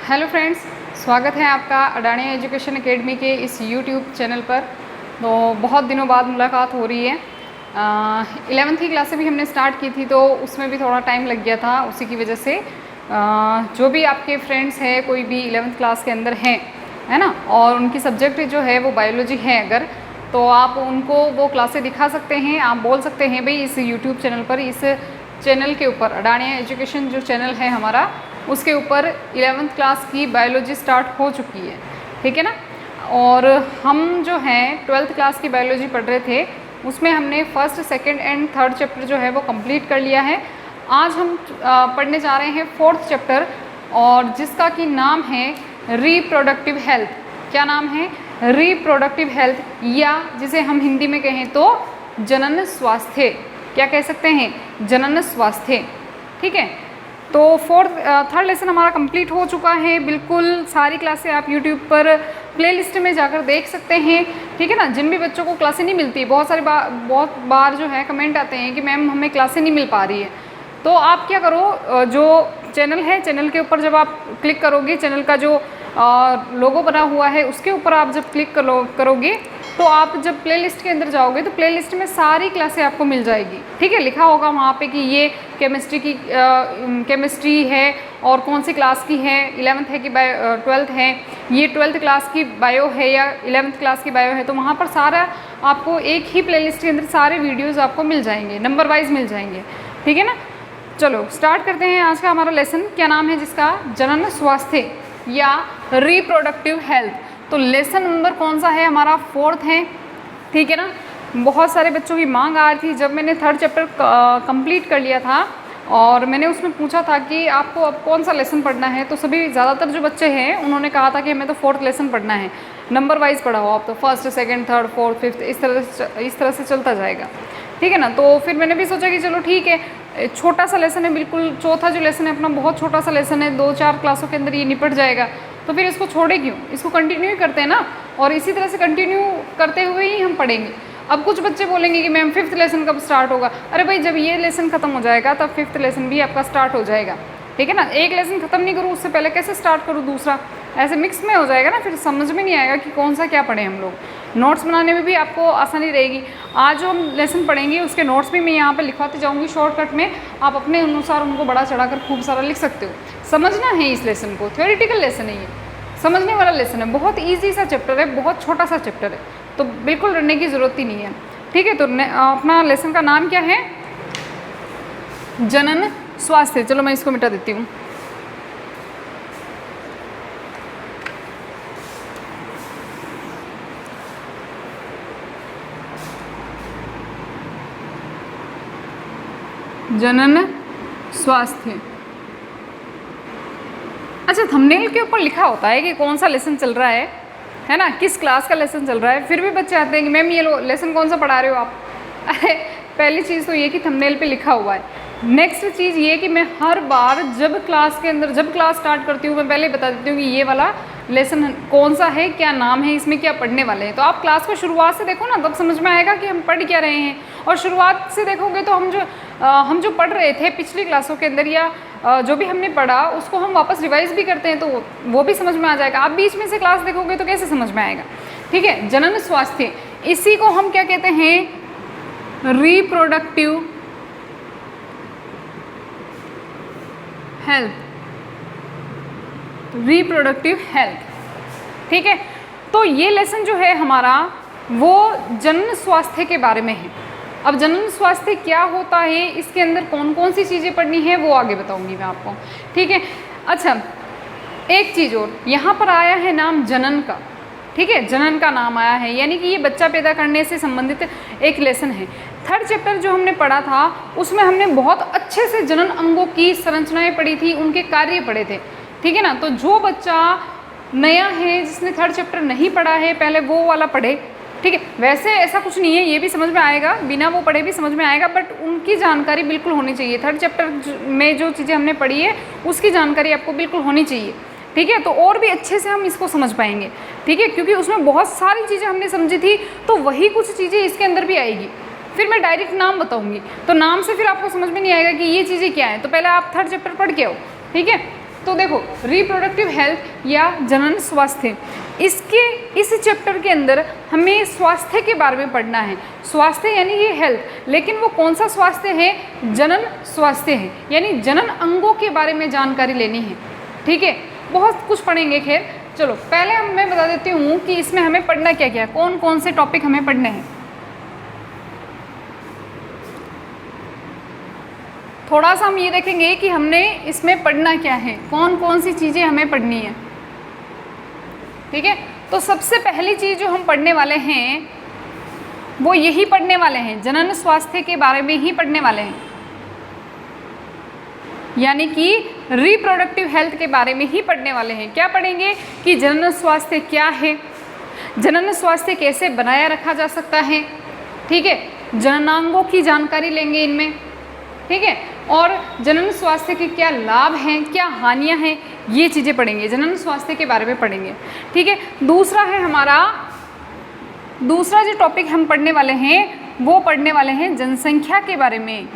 Hello friends, स्वागत है आपका अडाणी एजुकेशन एकेडमी के इस यूट्यूब चैनल पर। तो बहुत दिनों बाद मुलाकात हो रही है। 11वीं क्लास से भी हमने स्टार्ट की थी, तो उसमें भी थोड़ा टाइम लग गया था। उसी की वजह से जो भी आपके फ्रेंड्स हैं, कोई भी 11वीं क्लास के अंदर हैं, है ना, और उनकी सब्जेक्ट जो है वो बायोलॉजी है अगर, तो आप उनको वो क्लासें दिखा सकते हैं। आप बोल सकते हैं भाई इस यूट्यूब चैनल पर, इस चैनल के ऊपर अडाणी एजुकेशन जो चैनल है हमारा, उसके ऊपर 11वीं क्लास की बायोलॉजी स्टार्ट हो चुकी है, ठीक है ना। और हम जो हैं 12th क्लास की बायोलॉजी पढ़ रहे थे, उसमें हमने first, second and third chapter जो है वो कंप्लीट कर लिया है। आज हम पढ़ने जा रहे हैं 4th चैप्टर, और जिसका कि नाम है रिप्रोडक्टिव हेल्थ। क्या नाम है? रिप्रोडक्टिव हेल्थ, या जिसे हम हिंदी में कहें तो जनन स्वास्थ्य। क्या कह सकते हैं? जनन स्वास्थ्य, ठीक है। तो थर्ड लेसन हमारा कंप्लीट हो चुका है। बिल्कुल सारी क्लासें आप यूट्यूब पर प्लेलिस्ट में जाकर देख सकते हैं, ठीक है ना। जिन भी बच्चों को क्लासें नहीं मिलती, बहुत बार जो है कमेंट आते हैं कि मैम हमें क्लासें नहीं मिल पा रही है, तो आप क्या करो, जो चैनल है, चैनल के ऊपर जब आप क्लिक करोगे, चैनल का जो लोगो बना हुआ है उसके ऊपर आप जब क्लिक करोगे, तो आप जब प्लेलिस्ट के अंदर जाओगे तो प्लेलिस्ट में सारी क्लासें आपको मिल जाएगी, ठीक है। लिखा होगा वहाँ पे कि ये केमिस्ट्री है और कौन सी क्लास की है, 11th है कि 12th है, ये 12th क्लास की बायो है या 11th क्लास की बायो है। तो वहाँ पर सारा आपको एक ही प्लेलिस्ट के अंदर सारे वीडियोज़ आपको मिल जाएंगे, नंबर वाइज मिल जाएंगे, ठीक है ना। चलो स्टार्ट करते हैं आज का हमारा लेसन। क्या नाम है जिसका? जनन स्वास्थ्य या रिप्रोडक्टिव हेल्थ। तो लेसन नंबर कौन सा है हमारा? 4th है, ठीक है ना। बहुत सारे बच्चों की मांग आ रही थी जब मैंने थर्ड चैप्टर कंप्लीट कर लिया था, और मैंने उसमें पूछा था कि आपको अब कौन सा लेसन पढ़ना है, तो सभी ज़्यादातर जो बच्चे हैं उन्होंने कहा था कि हमें तो 4th लेसन पढ़ना है। नंबर वाइज पढ़ा हो आप, तो first, second, third, fourth, fifth, इस तरह से चलता जाएगा, ठीक है ना। तो फिर मैंने भी सोचा कि चलो ठीक है, छोटा सा लेसन है, बिल्कुल चौथा जो लेसन है अपना बहुत छोटा सा लेसन है, 2-4 क्लासों के अंदर ये निपट जाएगा, तो फिर इसको छोड़े क्यों, इसको कंटिन्यू ही करते हैं ना, और इसी तरह से कंटिन्यू करते हुए ही हम पढ़ेंगे। अब कुछ बच्चे बोलेंगे कि मैम 5th लेसन कब स्टार्ट होगा? अरे भाई, जब ये लेसन खत्म हो जाएगा तब 5th लेसन भी आपका स्टार्ट हो जाएगा, ठीक है ना। एक लेसन खत्म नहीं करूँ उससे पहले कैसे स्टार्ट करूँ दूसरा? ऐसे मिक्स में हो जाएगा ना, फिर समझ में नहीं आएगा कि कौन सा क्या पढ़ें हम लोग। नोट्स बनाने में भी आपको आसानी रहेगी। आज जो हम लेसन पढ़ेंगे उसके नोट्स भी मैं यहाँ पे लिखवाती जाऊँगी शॉर्टकट में, आप अपने अनुसार उनको बढ़ा चढ़ाकर खूब सारा लिख सकते हो। समझना है इस लेसन को, थ्योरेटिकल लेसन है ये, समझने वाला लेसन है, बहुत ईजी सा चैप्टर है, बहुत छोटा सा चैप्टर है, तो बिल्कुल डरने की ज़रूरत ही नहीं है, ठीक है। तो अपना लेसन का नाम क्या है? जनन स्वास्थ्य। चलो मैं इसको मिटा देती हूँ। जनन स्वास्थ्य। अच्छा, थंबनेल के ऊपर लिखा होता है कि कौन सा लेसन चल रहा है ना, किस क्लास का लेसन चल रहा है। फिर भी बच्चे आते हैं कि मैम ये लेसन कौन सा पढ़ा रहे हो आप? अरे पहली चीज़ तो ये कि थंबनेल पे लिखा हुआ है। नेक्स्ट चीज़ ये कि मैं हर बार जब क्लास स्टार्ट करती हूँ, मैं पहले बता देती हूँ कि ये वाला लेसन कौन सा है, क्या नाम है, इसमें क्या पढ़ने वाले हैं। तो आप क्लास को शुरुआत से देखो ना, तब समझ में आएगा कि हम पढ़ क्या रहे हैं। और शुरुआत से देखोगे तो हम जो पढ़ रहे थे पिछली क्लासों के अंदर, या जो भी हमने पढ़ा उसको हम वापस रिवाइज भी करते हैं, तो वो भी समझ में आ जाएगा। आप बीच में से क्लास देखोगे तो कैसे समझ में आएगा, ठीक है। जनन स्वास्थ्य, इसी को हम क्या कहते हैं? रिप्रोडक्टिव हेल्थ, रिप्रोडक्टिव हेल्थ, ठीक है। तो ये लेसन जो है हमारा वो जनन स्वास्थ्य के बारे में है। अब जनन स्वास्थ्य क्या होता है, इसके अंदर कौन कौन सी चीज़ें पढ़नी है वो आगे बताऊंगी मैं आपको, ठीक है। अच्छा, एक चीज़ और, यहाँ पर आया है नाम जनन का, ठीक है, जनन का नाम आया है, यानी कि ये बच्चा पैदा करने से संबंधित एक लेसन है। थर्ड चैप्टर जो हमने पढ़ा था उसमें हमने बहुत अच्छे से जनन अंगों की संरचनाएं पढ़ी थी, उनके कार्य पढ़े थे, ठीक है ना। तो जो बच्चा नया है, जिसने थर्ड चैप्टर नहीं पढ़ा है, पहले वो वाला पढ़े, ठीक है। वैसे ऐसा कुछ नहीं है, ये भी समझ में आएगा, बिना वो पढ़े भी समझ में आएगा, बट उनकी जानकारी बिल्कुल होनी चाहिए। थर्ड चैप्टर में जो चीज़ें हमने पढ़ी है उसकी जानकारी आपको बिल्कुल होनी चाहिए, ठीक है। तो और भी अच्छे से हम इसको समझ पाएंगे, ठीक है, क्योंकि उसमें बहुत सारी चीज़ें हमने समझी थी, तो वही कुछ चीज़ें इसके अंदर भी आएगी। फिर मैं डायरेक्ट नाम बताऊंगी, तो नाम से फिर आपको समझ में नहीं आएगा कि ये चीज़ें क्या है। तो पहले आप थर्ड चैप्टर पढ़ के आओ, ठीक है। तो देखो रिप्रोडक्टिव हेल्थ या जनन स्वास्थ्य, इस चैप्टर के अंदर हमें स्वास्थ्य के बारे में पढ़ना है। स्वास्थ्य यानी ये हेल्थ, लेकिन वो कौन सा स्वास्थ्य है? जनन स्वास्थ्य है, यानी जनन अंगों के बारे में जानकारी लेनी है। ठीक है, बहुत कुछ पढ़ेंगे। खैर चलो पहले मैं बता देती हूँ कि इसमें हमें पढ़ना क्या क्या है, कौन कौन से टॉपिक हमें पढ़ने हैं। थोड़ा सा हम ये देखेंगे कि हमने इसमें पढ़ना क्या है, कौन कौन सी चीज़ें हमें पढ़नी है। ठीक है, तो सबसे पहली चीज़ जो हम पढ़ने वाले हैं वो यही पढ़ने वाले हैं, जनन स्वास्थ्य के बारे में ही पढ़ने वाले हैं, यानी कि रिप्रोडक्टिव हेल्थ के बारे में ही पढ़ने वाले हैं। क्या पढ़ेंगे कि जनन स्वास्थ्य क्या है, जनन स्वास्थ्य कैसे बनाया रखा जा सकता है। ठीक है, जननांगों की जानकारी लेंगे इनमें। ठीक है, और जनन स्वास्थ्य के क्या लाभ हैं, क्या हानियां हैं, ये चीज़ें पढ़ेंगे, जनन स्वास्थ्य के बारे में पढ़ेंगे। ठीक है, दूसरा है हमारा, दूसरा जो टॉपिक हम पढ़ने वाले हैं वो पढ़ने वाले हैं जनसंख्या के बारे में।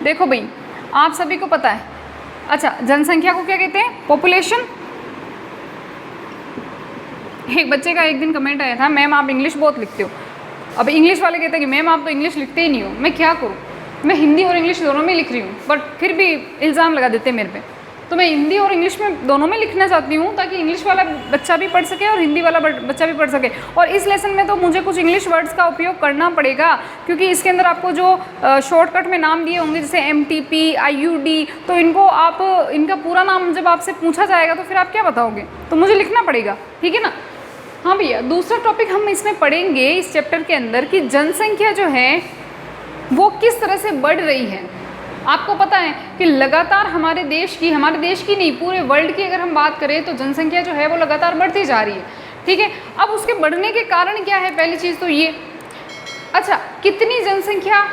देखो भाई आप सभी को पता है, अच्छा जनसंख्या को क्या कहते हैं? पॉपुलेशन। एक बच्चे का एक दिन कमेंट आया था, मैम आप इंग्लिश बहुत लिखते हो। अब इंग्लिश वाले कहते हैं कि मैम आप तो इंग्लिश लिखते ही नहीं हो। मैं क्या करूँ, मैं हिंदी और इंग्लिश दोनों में लिख रही हूँ, बट फिर भी इल्ज़ाम लगा देते हैं मेरे पे। तो मैं हिंदी और इंग्लिश में दोनों में लिखना चाहती हूँ ताकि इंग्लिश वाला बच्चा भी पढ़ सके और हिंदी वाला बच्चा भी पढ़ सके। और इस लेसन में तो मुझे कुछ इंग्लिश वर्ड्स का उपयोग करना पड़ेगा, क्योंकि इसके अंदर आपको जो शॉर्टकट में नाम दिए होंगे जैसे MTP, IUD, तो इनको आप, इनका पूरा नाम जब आपसे पूछा जाएगा तो फिर आप क्या बताओगे, तो मुझे लिखना पड़ेगा। ठीक है ना। हाँ भैया, दूसरा टॉपिक हम इसमें पढ़ेंगे इस चैप्टर के अंदर कि जनसंख्या जो है वो किस तरह से बढ़ रही है। आपको पता है कि लगातार हमारे देश की नहीं पूरे वर्ल्ड की अगर हम बात करें तो जनसंख्या जो है वो लगातार बढ़ती जा रही है। ठीक है, अब उसके बढ़ने के कारण क्या है? पहली चीज़ तो ये, अच्छा कितनी जनसंख्या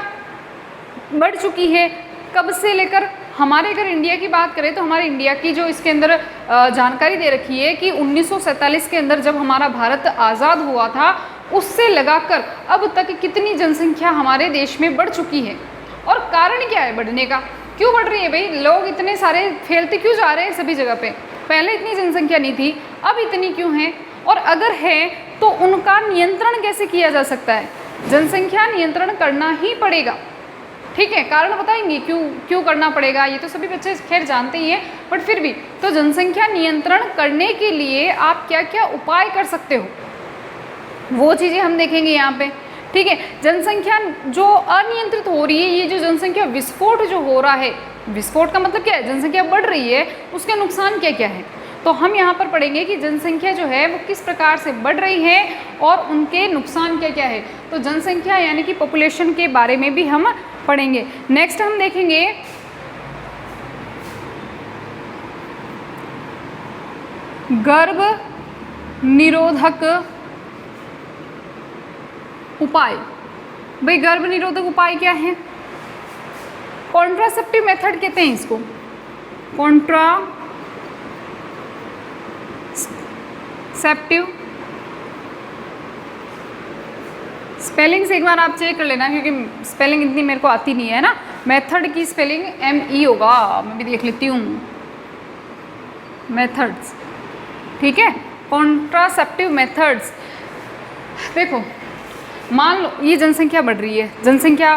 बढ़ चुकी है, कब से लेकर, हमारे अगर इंडिया की बात करें तो हमारे इंडिया की जो इसके अंदर जानकारी दे रखी है कि 1947 के अंदर जब हमारा भारत आज़ाद हुआ था उससे लगाकर अब तक कितनी जनसंख्या हमारे देश में बढ़ चुकी है। और कारण क्या है बढ़ने का, क्यों बढ़ रही है भाई? लोग इतने सारे फैलते क्यों जा रहे हैं सभी जगह पे? पहले इतनी जनसंख्या नहीं थी, अब इतनी क्यों है? और अगर है तो उनका नियंत्रण कैसे किया जा सकता है? जनसंख्या नियंत्रण करना ही पड़ेगा। ठीक है, कारण बताएंगे क्यों करना पड़ेगा, ये तो सभी बच्चे खैर जानते ही हैं, बट फिर भी तो जनसंख्या नियंत्रण करने के लिए आप क्या क्या उपाय कर सकते हो वो चीज़ें हम देखेंगे यहाँ पे। ठीक है, जनसंख्या जो अनियंत्रित हो रही है, ये जो जनसंख्या विस्फोट जो हो रहा है, विस्फोट का मतलब क्या है? जनसंख्या बढ़ रही है, उसके नुकसान क्या क्या है, तो हम यहाँ पर पढ़ेंगे कि जनसंख्या जो है वो किस प्रकार से बढ़ रही है और उनके नुकसान क्या क्या है। तो जनसंख्या यानी कि पॉपुलेशन के बारे में भी हम पढ़ेंगे। नेक्स्ट हम देखेंगे गर्भ निरोधक उपाय। भाई गर्भ निरोधक उपाय क्या है? कॉन्ट्रासेप्टिव मेथड कहते हैं इसको, कॉन्ट्रासेप्टिव। स्पेलिंग से एक बार आप चेक कर लेना क्योंकि स्पेलिंग इतनी मेरे को आती नहीं है ना। मेथड की स्पेलिंग ME होगा, मैं भी देख लेती हूँ, मेथड्स। ठीक है, कॉन्ट्रासेप्टिव मेथड्स। देखो मान लो ये जनसंख्या बढ़ रही है, जनसंख्या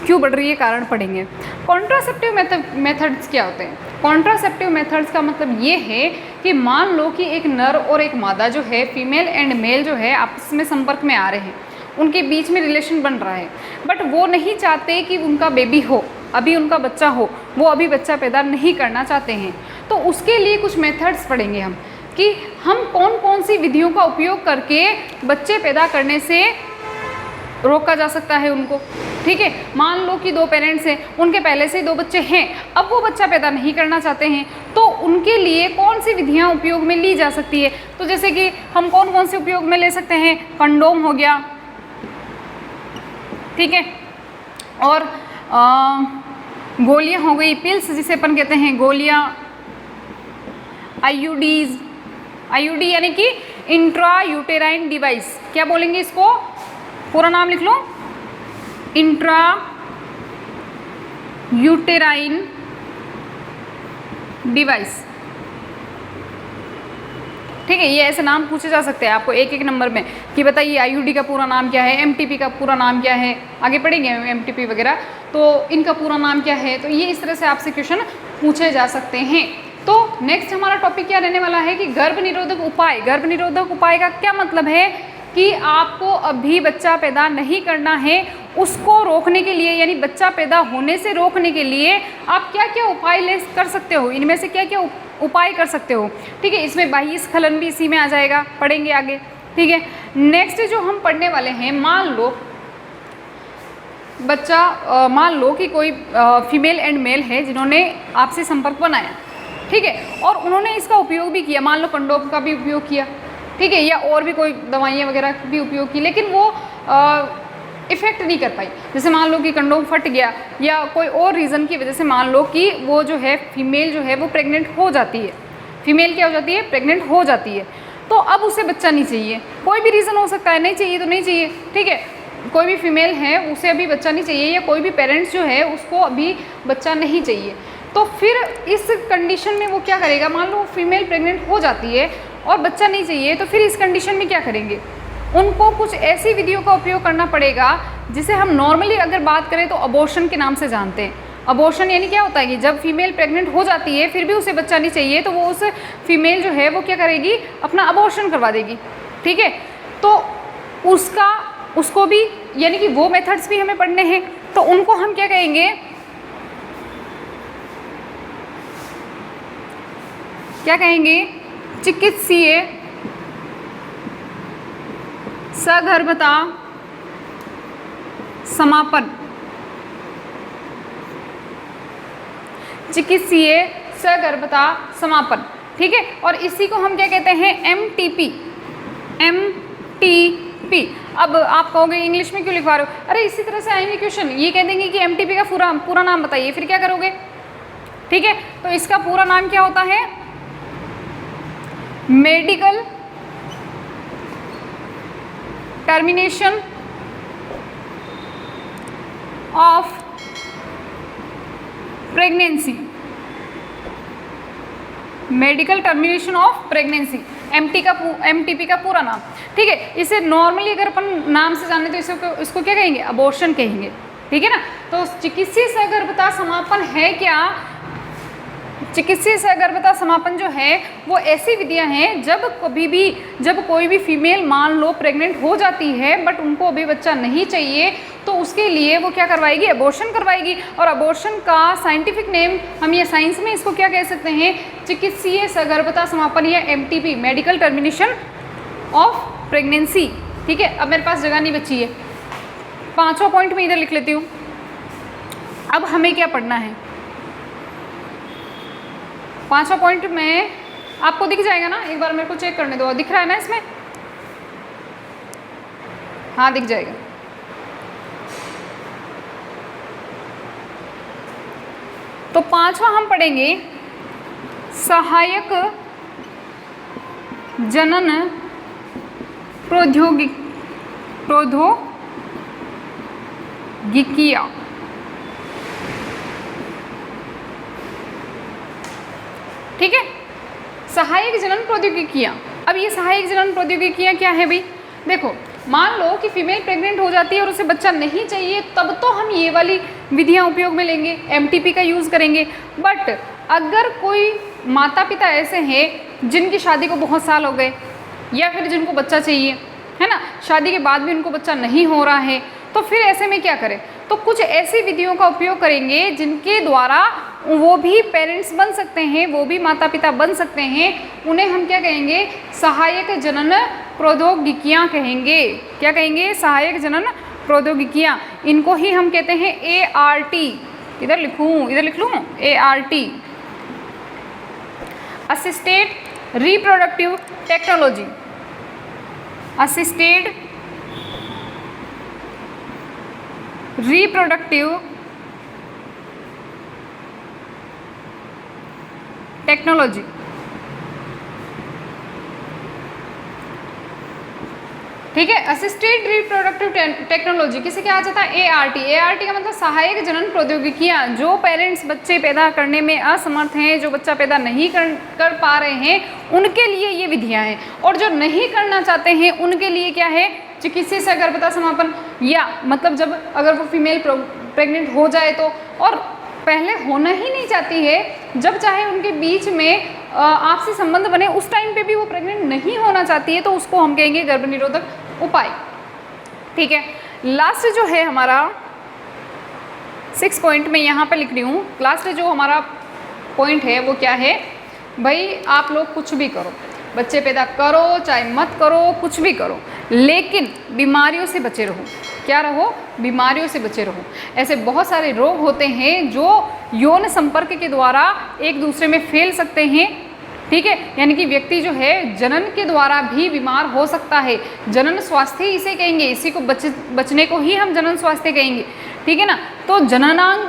क्यों बढ़ रही है कारण पढ़ेंगे। कॉन्ट्रासेप्टिव मेथड्स क्या होते हैं? कॉन्ट्रासेप्टिव मेथड्स का मतलब ये है कि मान लो कि एक नर और एक मादा जो है, फीमेल एंड मेल जो है आपस में संपर्क में आ रहे हैं, उनके बीच में रिलेशन बन रहा है, बट वो नहीं चाहते कि उनका बेबी हो, अभी उनका बच्चा हो, वो अभी बच्चा पैदा नहीं करना चाहते हैं। तो उसके लिए कुछ मेथड्स पढ़ेंगे हम कि हम कौन कौन सी विधियों का उपयोग करके बच्चे पैदा करने से रोका जा सकता है उनको। ठीक है, मान लो कि दो पेरेंट्स हैं, उनके पहले से ही 2 बच्चे हैं, अब वो बच्चा पैदा नहीं करना चाहते हैं, तो उनके लिए कौन सी विधियां उपयोग में ली जा सकती है? तो जैसे कि हम कौन कौन से उपयोग में ले सकते हैं? कंडोम हो गया, ठीक है, और गोलियां हो गई, पिल्स जिसे अपन कहते हैं गोलियां, IUD यानी कि इंट्रा यूटेराइन डिवाइस। क्या बोलेंगे इसको? पूरा नाम लिख लो, इंट्रा यूटेराइन डिवाइस। ठीक है, ये ऐसे नाम पूछे जा सकते हैं आपको एक एक नंबर में कि बताइए आईयूडी का पूरा नाम क्या है, एमटीपी का पूरा नाम क्या है, आगे पढ़ेंगे एमटीपी वगैरह, तो इनका पूरा नाम क्या है। तो ये इस तरह से आपसे क्वेश्चन पूछे जा सकते हैं। तो नेक्स्ट हमारा टॉपिक क्या रहने वाला है कि गर्भ निरोधक उपाय। गर्भ निरोधक उपाय का क्या मतलब है कि आपको अभी बच्चा पैदा नहीं करना है, उसको रोकने के लिए यानी बच्चा पैदा होने से रोकने के लिए आप क्या क्या उपाय कर सकते हो, इनमें से क्या क्या उपाय कर सकते हो। ठीक है, इसमें बाह्य स्खलन भी इसी में आ जाएगा, पढ़ेंगे आगे। ठीक है, नेक्स्ट जो हम पढ़ने वाले हैं, मान लो बच्चा मान लो कि कोई फीमेल एंड मेल है जिन्होंने आपसे संपर्क बनाया, ठीक है, और उन्होंने इसका उपयोग भी किया, मान लो कंडोम का भी उपयोग किया, ठीक है, या और भी कोई दवाइयाँ वगैरह भी उपयोग की, लेकिन वो इफ़ेक्ट नहीं कर पाई। जैसे मान लो कि कंडोम फट गया या कोई और रीज़न की वजह से मान लो कि वो जो है फीमेल जो है वो प्रेग्नेंट हो जाती है, फीमेल क्या हो जाती है, प्रेग्नेंट हो जाती है, तो अब उसे बच्चा नहीं चाहिए, कोई भी रीज़न हो सकता है, नहीं चाहिए तो नहीं चाहिए, ठीक है, कोई भी फीमेल है उसे अभी बच्चा नहीं चाहिए, या कोई भी पेरेंट्स जो है उसको अभी बच्चा नहीं चाहिए, तो फिर इस कंडीशन में वो क्या करेगा, मान लो फीमेल प्रेग्नेंट हो जाती है और बच्चा नहीं चाहिए, तो फिर इस कंडीशन में क्या करेंगे, उनको कुछ ऐसी विधियों का उपयोग करना पड़ेगा जिसे हम नॉर्मली अगर बात करें तो अबॉर्शन के नाम से जानते हैं। अबॉर्शन यानी क्या होता है कि जब फीमेल प्रेग्नेंट हो जाती है फिर भी उसे बच्चा नहीं चाहिए, तो वो उस फीमेल जो है वो क्या करेगी, अपना अबॉर्शन करवा देगी। ठीक है, तो उसको भी यानी कि वो मेथड्स भी हमें पढ़ने हैं, तो उनको हम क्या कहेंगे, क्या कहेंगे, चिकित्सीय सगर्भता समापन। चिकित्सीय सगर्भता समापन, ठीक है, और इसी को हम क्या कहते हैं, एमटीपी। एमटीपी। अब आप कहोगे इंग्लिश में क्यों लिखवा रहे हो, अरे इसी तरह से आएंगे क्वेश्चन, ये कह देंगे कि एमटीपी का पूरा नाम बताइए, फिर क्या करोगे। ठीक है, तो इसका पूरा नाम क्या होता है, medical termination of pregnancy. Medical termination of pregnancy, MTP का पूरा नाम। ठीक है, इसे नॉर्मली अगर अपन नाम से जाने तो इसको क्या कहेंगे, अबॉर्शन कहेंगे। ठीक है ना, तो चिकित्सीय सगर्भता समापन है क्या, चिकित्सीय सगर्भता समापन जो है वो ऐसी विधियां हैं जब कोई भी फीमेल मान लो प्रेग्नेंट हो जाती है बट उनको अभी बच्चा नहीं चाहिए, तो उसके लिए वो क्या करवाएगी, अबॉर्शन करवाएगी। और अबॉर्शन का साइंटिफिक नेम हम ये साइंस में इसको क्या कह सकते हैं, चिकित्सीय सगर्भता समापन या MTP, medical termination of pregnancy. ठीक है, अब मेरे पास जगह नहीं बची है, 5वां पॉइंट में इधर लिख लेती हूँ। अब हमें क्या पढ़ना है, 5वां पॉइंट में आपको दिख जाएगा ना, एक बार मेरे को चेक करने दो, दिख रहा है ना इसमें, हाँ दिख जाएगा। तो 5वां हम पढ़ेंगे सहायक जनन प्रौद्योगिकियां। ठीक है, सहायक जनन प्रौद्योगिकियां। अब ये सहायक जनन प्रौद्योगिकियां क्या है भाई, देखो मान लो कि फीमेल प्रेग्नेंट हो जाती है और उसे बच्चा नहीं चाहिए, तब तो हम ये वाली विधियां उपयोग में लेंगे, एमटीपी का यूज़ करेंगे। बट अगर कोई माता पिता ऐसे हैं जिनकी शादी को बहुत साल हो गए या फिर जिनको बच्चा चाहिए, है ना, शादी के बाद भी उनको बच्चा नहीं हो रहा है, तो फिर ऐसे में क्या करें, तो कुछ ऐसी विधियों का उपयोग करेंगे जिनके द्वारा वो भी पेरेंट्स बन सकते हैं, वो भी माता पिता बन सकते हैं। उन्हें हम क्या कहेंगे, सहायक जनन प्रौद्योगिकियां कहेंगे। क्या कहेंगे, सहायक जनन प्रौद्योगिकियां। इनको ही हम कहते हैं ART। इधर लिख लूँ ART, assisted reproductive technology. Assisted reproductive technology. ठीक है। असिस्टेड रिप्रोडक्टिव टेक्नोलॉजी किसे कहा जाता है? ART। ART का मतलब सहायक जनन प्रौद्योगिकियां। जो पेरेंट्स बच्चे पैदा करने में असमर्थ हैं, जो बच्चा पैदा नहीं कर पा रहे हैं, उनके लिए ये विधियां हैं। और जो नहीं करना चाहते हैं उनके लिए क्या है? चिकित्सीय सहगर्भता समापन, या मतलब जब अगर वो फीमेल प्रेग्नेंट हो जाए तो, और पहले होना ही नहीं चाहती है, जब चाहे उनके बीच में आपसी संबंध बने उस टाइम पे भी वो प्रेग्नेंट नहीं होना चाहती है, तो उसको हम कहेंगे गर्भ निरोधक उपाय। ठीक है। लास्ट जो है हमारा 6 पॉइंट में यहाँ पर लिख रही हूँ। लास्ट जो हमारा पॉइंट है वो क्या है? भाई आप लोग कुछ भी करो, बच्चे पैदा करो चाहे मत करो, कुछ भी करो, लेकिन बीमारियों से बचे रहो। क्या रहो? बीमारियों से बचे रहो। ऐसे बहुत सारे रोग होते हैं जो यौन संपर्क के द्वारा एक दूसरे में फैल सकते हैं। ठीक है, यानी कि व्यक्ति जो है जनन के द्वारा भी बीमार हो सकता है। जनन स्वास्थ्य इसे कहेंगे, इसी को बचने को ही हम जनन स्वास्थ्य कहेंगे। ठीक है ना। तो जननांग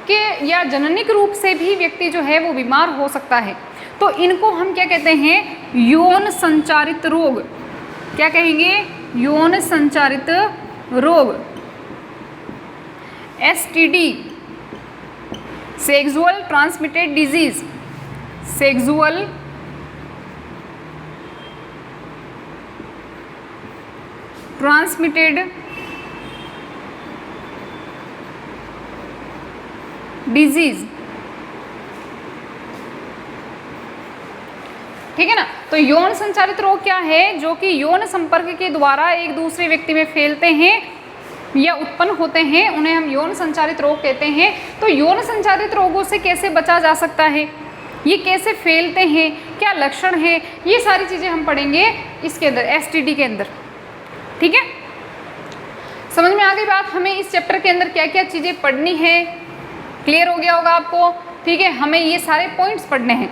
के या जननिक रूप से भी व्यक्ति जो है वो बीमार हो सकता है। तो इनको हम क्या कहते हैं? यौन संचारित रोग। क्या कहेंगे? यौन संचारित रोग, STD, sexual transmitted disease. Sexual transmitted disease. ठीक है ना। तो यौन संचारित रोग क्या है? जो कि यौन संपर्क के द्वारा एक दूसरे व्यक्ति में फैलते हैं या उत्पन्न होते हैं, उन्हें हम यौन संचारित रोग कहते हैं। तो यौन संचारित रोगों से कैसे बचा जा सकता है, ये कैसे फैलते हैं, क्या लक्षण है, ये सारी चीज़ें हम पढ़ेंगे इसके अंदर, STD के अंदर। ठीक है, समझ में आ गई बात? हमें इस चैप्टर के अंदर क्या क्या चीज़ें पढ़नी है, क्लियर हो गया होगा आपको? ठीक है, हमें ये सारे पॉइंट्स पढ़ने हैं,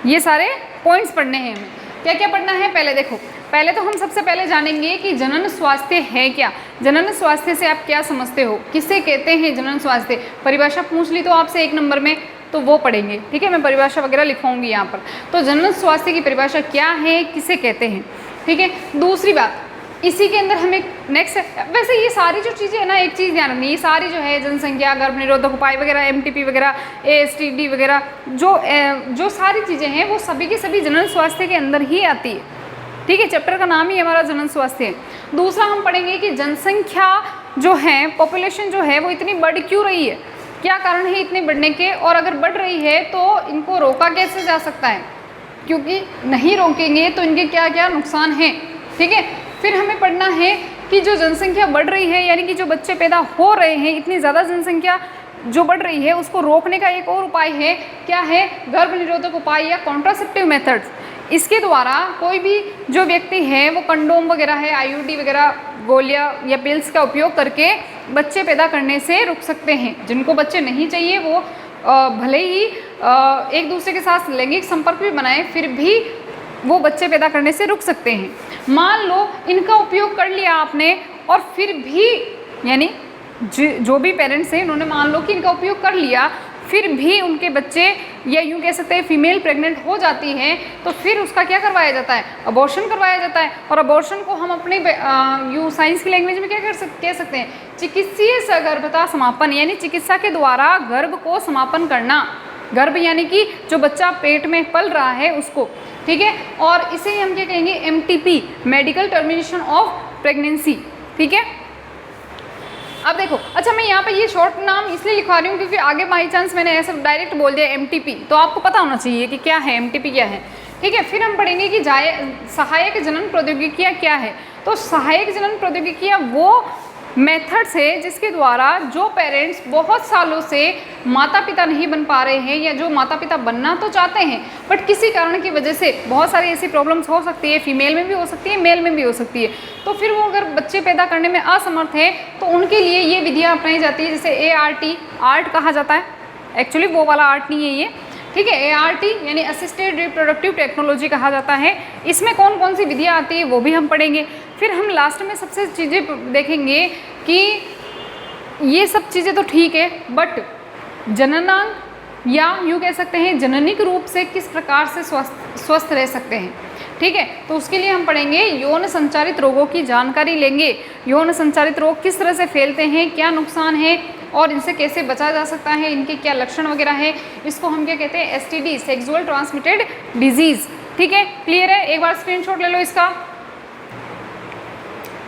ये सारे पॉइंट्स पढ़ने हैं। हमें क्या क्या पढ़ना है? पहले देखो, पहले तो हम सबसे पहले जानेंगे कि जनन स्वास्थ्य है क्या। जनन स्वास्थ्य से आप क्या समझते हो, किसे कहते हैं जनन स्वास्थ्य? परिभाषा पूछ ली तो आपसे 1 नंबर में, तो वो पढ़ेंगे। ठीक है, मैं परिभाषा वगैरह लिखवाऊंगी यहाँ पर। तो जनन स्वास्थ्य की परिभाषा क्या है, किसे कहते हैं? ठीक है। दूसरी बात, इसी के अंदर हमें नेक्स्ट, वैसे ये सारी जो चीज़ें है ना, एक चीज़ ध्यान रखनी, ये सारी जो है जनसंख्या, गर्भ निरोधक उपाय वगैरह, MTP वगैरह, ASTD वगैरह, जो सारी चीज़ें हैं वो सभी की सभी जनन स्वास्थ्य के अंदर ही आती है। ठीक है, चैप्टर का नाम ही हमारा जनन स्वास्थ्य है। दूसरा हम पढ़ेंगे कि जनसंख्या जो है, पॉपुलेशन जो है वो इतनी बढ़ क्यों रही है, क्या कारण है इतने बढ़ने के, और अगर बढ़ रही है तो इनको रोका कैसे जा सकता है, क्योंकि नहीं रोकेंगे तो इनके क्या क्या नुकसान हैं। ठीक है। फिर हमें पढ़ना है कि जो जनसंख्या बढ़ रही है, यानी कि जो बच्चे पैदा हो रहे हैं, इतनी ज़्यादा जनसंख्या जो बढ़ रही है, उसको रोकने का एक और उपाय है। क्या है? गर्भ निरोधक उपाय या कॉन्ट्रासेप्टिव मेथड्स। इसके द्वारा कोई भी जो व्यक्ति है वो कंडोम वगैरह है, IUD वगैरह, गोलियां या पिल्स का उपयोग करके बच्चे पैदा करने से रुक सकते हैं। जिनको बच्चे नहीं चाहिए वो भले ही एक दूसरे के साथ लैंगिक संपर्क भी बनाए, फिर भी वो बच्चे पैदा करने से रुक सकते हैं। मान लो इनका उपयोग कर लिया आपने और फिर भी, यानी जो भी पेरेंट्स हैं उन्होंने मान लो कि इनका उपयोग कर लिया, फिर भी उनके बच्चे, या यूँ कह सकते हैं फीमेल प्रेग्नेंट हो जाती हैं, तो फिर उसका क्या करवाया जाता है? अबॉर्शन करवाया जाता है। और अबॉर्शन को हम अपने यूँ साइंस की लैंग्वेज में क्या कह सकते हैं? चिकित्सीय सगर्भता समापन, यानी चिकित्सा के द्वारा गर्भ को समापन करना। गर्भ यानी कि जो बच्चा पेट में पल रहा है उसको। ठीक है। और इसे हम क्या कहेंगे? MTP, medical termination of pregnancy. ठीक है। अब देखो, अच्छा मैं यहाँ पे ये शॉर्ट नाम इसलिए लिखवा रही हूँ क्योंकि आगे बाई चांस मैंने ऐसे डायरेक्ट बोल दिया MTP, तो आपको पता होना चाहिए कि क्या है MTP क्या है। ठीक है। फिर हम पढ़ेंगे कि सहायक जनन प्रौद्योगिकियाँ क्या है। तो सहायक जनन प्रौद्योगिकियाँ वो मेथड्स है जिसके द्वारा जो पेरेंट्स बहुत सालों से माता पिता नहीं बन पा रहे हैं, या जो माता पिता बनना तो चाहते हैं बट किसी कारण की वजह से, बहुत सारी ऐसी प्रॉब्लम्स हो सकती है, फीमेल में भी हो सकती है, मेल में भी हो सकती है, तो फिर वो अगर बच्चे पैदा करने में असमर्थ है तो उनके लिए ये विधियाँ अपनाई जाती है, जैसे ART, आर्ट कहा जाता है, एक्चुअली वो वाला आर्ट नहीं है ये। ठीक है। ART यानी असिस्टेड रिप्रोडक्टिव टेक्नोलॉजी कहा जाता है। इसमें कौन कौन सी विधियाँ आती है वो भी हम पढ़ेंगे। फिर हम लास्ट में सबसे चीज़ें देखेंगे कि ये सब चीज़ें तो ठीक है, बट जननांग या यूँ कह सकते हैं जननिक रूप से किस प्रकार से स्वस्थ रह सकते हैं। ठीक है। तो उसके लिए हम पढ़ेंगे यौन संचारित रोगों की जानकारी लेंगे, यौन संचारित रोग किस तरह से फैलते हैं, क्या नुकसान है और इनसे कैसे बचा जा सकता है, इनके क्या लक्षण वगैरह है, इसको हम क्या कहते हैं, STD, सेक्सुअल ट्रांसमिटेड डिजीज। ठीक है, क्लियर है? एक बार स्क्रीनशॉट ले लो इसका।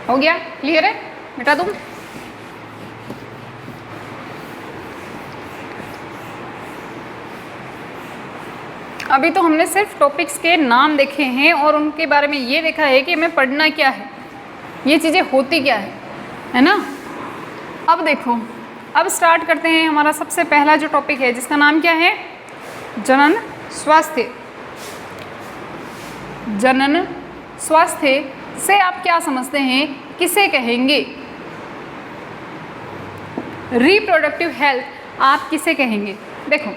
हो गया? क्लियर है? मिटा दूं? अभी तो हमने सिर्फ टॉपिक्स के नाम देखे हैं और उनके बारे में ये देखा है कि हमें पढ़ना क्या है, ये चीज़ें होती क्या है ना। अब देखो, अब स्टार्ट करते हैं हमारा सबसे पहला जो टॉपिक है जिसका नाम क्या है, जनन स्वास्थ्य। जनन स्वास्थ्य से आप क्या समझते हैं, किसे कहेंगे? रिप्रोडक्टिव हेल्थ आप किसे कहेंगे? देखो,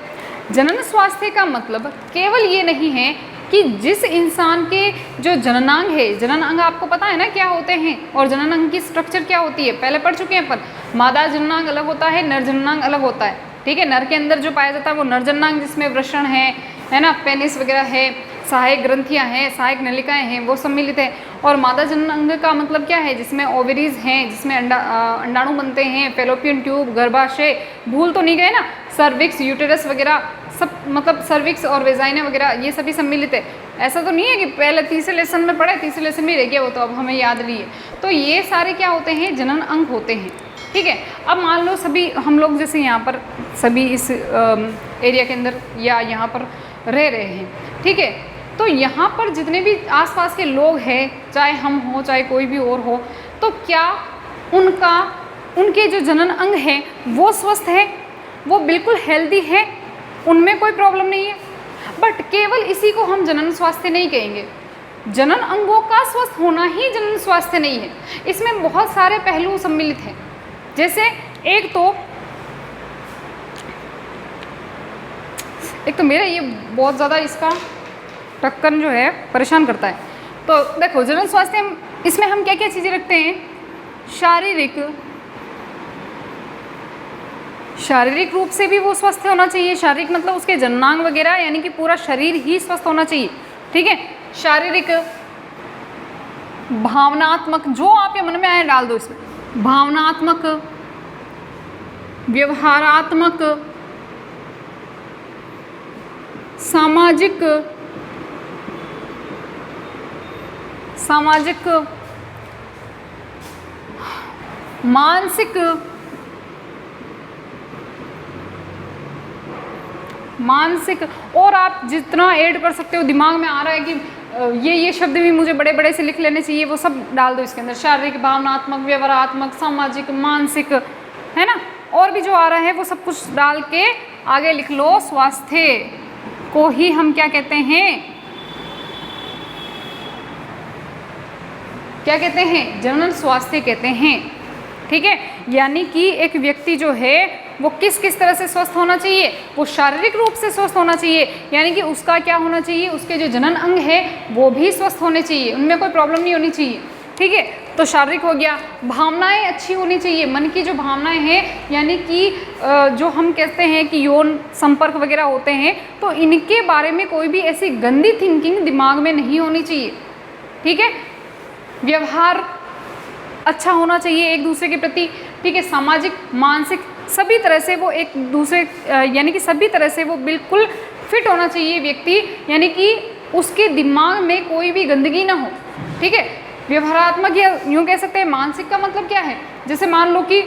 जनन स्वास्थ्य का मतलब केवल ये नहीं है कि जिस इंसान के जो जननांग है, जननांग आपको पता है ना क्या होते हैं और जननांग की स्ट्रक्चर क्या होती है, पहले पढ़ चुके हैं। पर मादा जननांग अलग होता है, नर जननांग अलग होता है। ठीक है, नर के अंदर जो पाया जाता है वो नर जननांग, जिसमें वृषण है ना, पेनिस वगैरह है, सहायक ग्रंथियां हैं, सहायक नलिकाएं हैं, वो सम्मिलित है। और मादा जननांग का मतलब क्या है, जिसमें ओवरीज हैं, जिसमें अंडाणु बनते हैं, फेलोपियन ट्यूब, गर्भाशय, भूल तो नहीं गए ना, सर्विक्स, यूटेरस वगैरह सब, मतलब सर्विक्स और वेजाइना वगैरह ये सभी सम्मिलित है। ऐसा तो नहीं है कि पहले तीसरे लेसन में पढ़े, तीसरे लेसन में रह गया वो तो अब हमें याद नहीं है। तो ये सारे क्या होते हैं, जनन अंग होते हैं। ठीक है, अब मान लो सभी हम लोग जैसे यहाँ पर सभी इस एरिया के अंदर या यहाँ पर रह रहे हैं, ठीक है, तो यहाँ पर जितने भी आसपास के लोग हैं, चाहे हम हो चाहे कोई भी और हो, तो क्या उनके जो जनन अंग हैं वो स्वस्थ है, वो बिल्कुल हेल्दी है, उनमें कोई प्रॉब्लम नहीं है। बट केवल इसी को हम जनन स्वास्थ्य नहीं कहेंगे। जनन अंगों का स्वस्थ होना ही जनन स्वास्थ्य नहीं है, इसमें बहुत सारे पहलू सम्मिलित हैं। जैसे एक तो मेरा ये बहुत ज़्यादा इसका टक्कर जो है परेशान करता है। तो देखो, जनन स्वास्थ्य इसमें हम क्या क्या चीज़ें रखते हैं, शारीरिक रूप से भी वो स्वस्थ होना चाहिए। शारीरिक मतलब उसके जननांग वगैरह, यानी कि पूरा शरीर ही स्वस्थ होना चाहिए। ठीक है, शारीरिक, भावनात्मक, जो आपके मन में आए डाल दो इसमें, भावनात्मक, व्यवहारात्मक, सामाजिक, मानसिक, और आप जितना ऐड कर सकते हो, दिमाग में आ रहा है कि ये शब्द भी मुझे बड़े बड़े से लिख लेने चाहिए, वो सब डाल दो इसके अंदर। शारीरिक, भावनात्मक, व्यवहारात्मक, सामाजिक, मानसिक, है ना, और भी जो आ रहा है वो सब कुछ डाल के आगे लिख लो। स्वास्थ्य को ही हम क्या कहते हैं, क्या कहते हैं, जनन स्वास्थ्य कहते हैं। ठीक है, यानी कि एक व्यक्ति जो है वो किस किस तरह से स्वस्थ होना चाहिए, वो शारीरिक रूप से स्वस्थ होना चाहिए, यानी कि उसका क्या होना चाहिए, उसके जो जनन अंग है वो भी स्वस्थ होने चाहिए, उनमें कोई प्रॉब्लम नहीं होनी चाहिए। ठीक है, तो शारीरिक हो गया। भावनाएं अच्छी होनी चाहिए, मन की जो भावनाएं हैं, यानी कि जो हम कहते हैं कि यौन संपर्क वगैरह होते हैं, तो इनके बारे में कोई भी ऐसी गंदी थिंकिंग दिमाग में नहीं होनी चाहिए। ठीक है, व्यवहार अच्छा होना चाहिए एक दूसरे के प्रति। ठीक है, सामाजिक, मानसिक, सभी तरह से वो एक दूसरे, यानी कि सभी तरह से वो बिल्कुल फिट होना चाहिए व्यक्ति, यानी कि उसके दिमाग में कोई भी गंदगी ना हो। ठीक है, व्यवहारात्मक, या यूँ कह सकते हैं मानसिक का मतलब क्या है, जैसे मान लो कि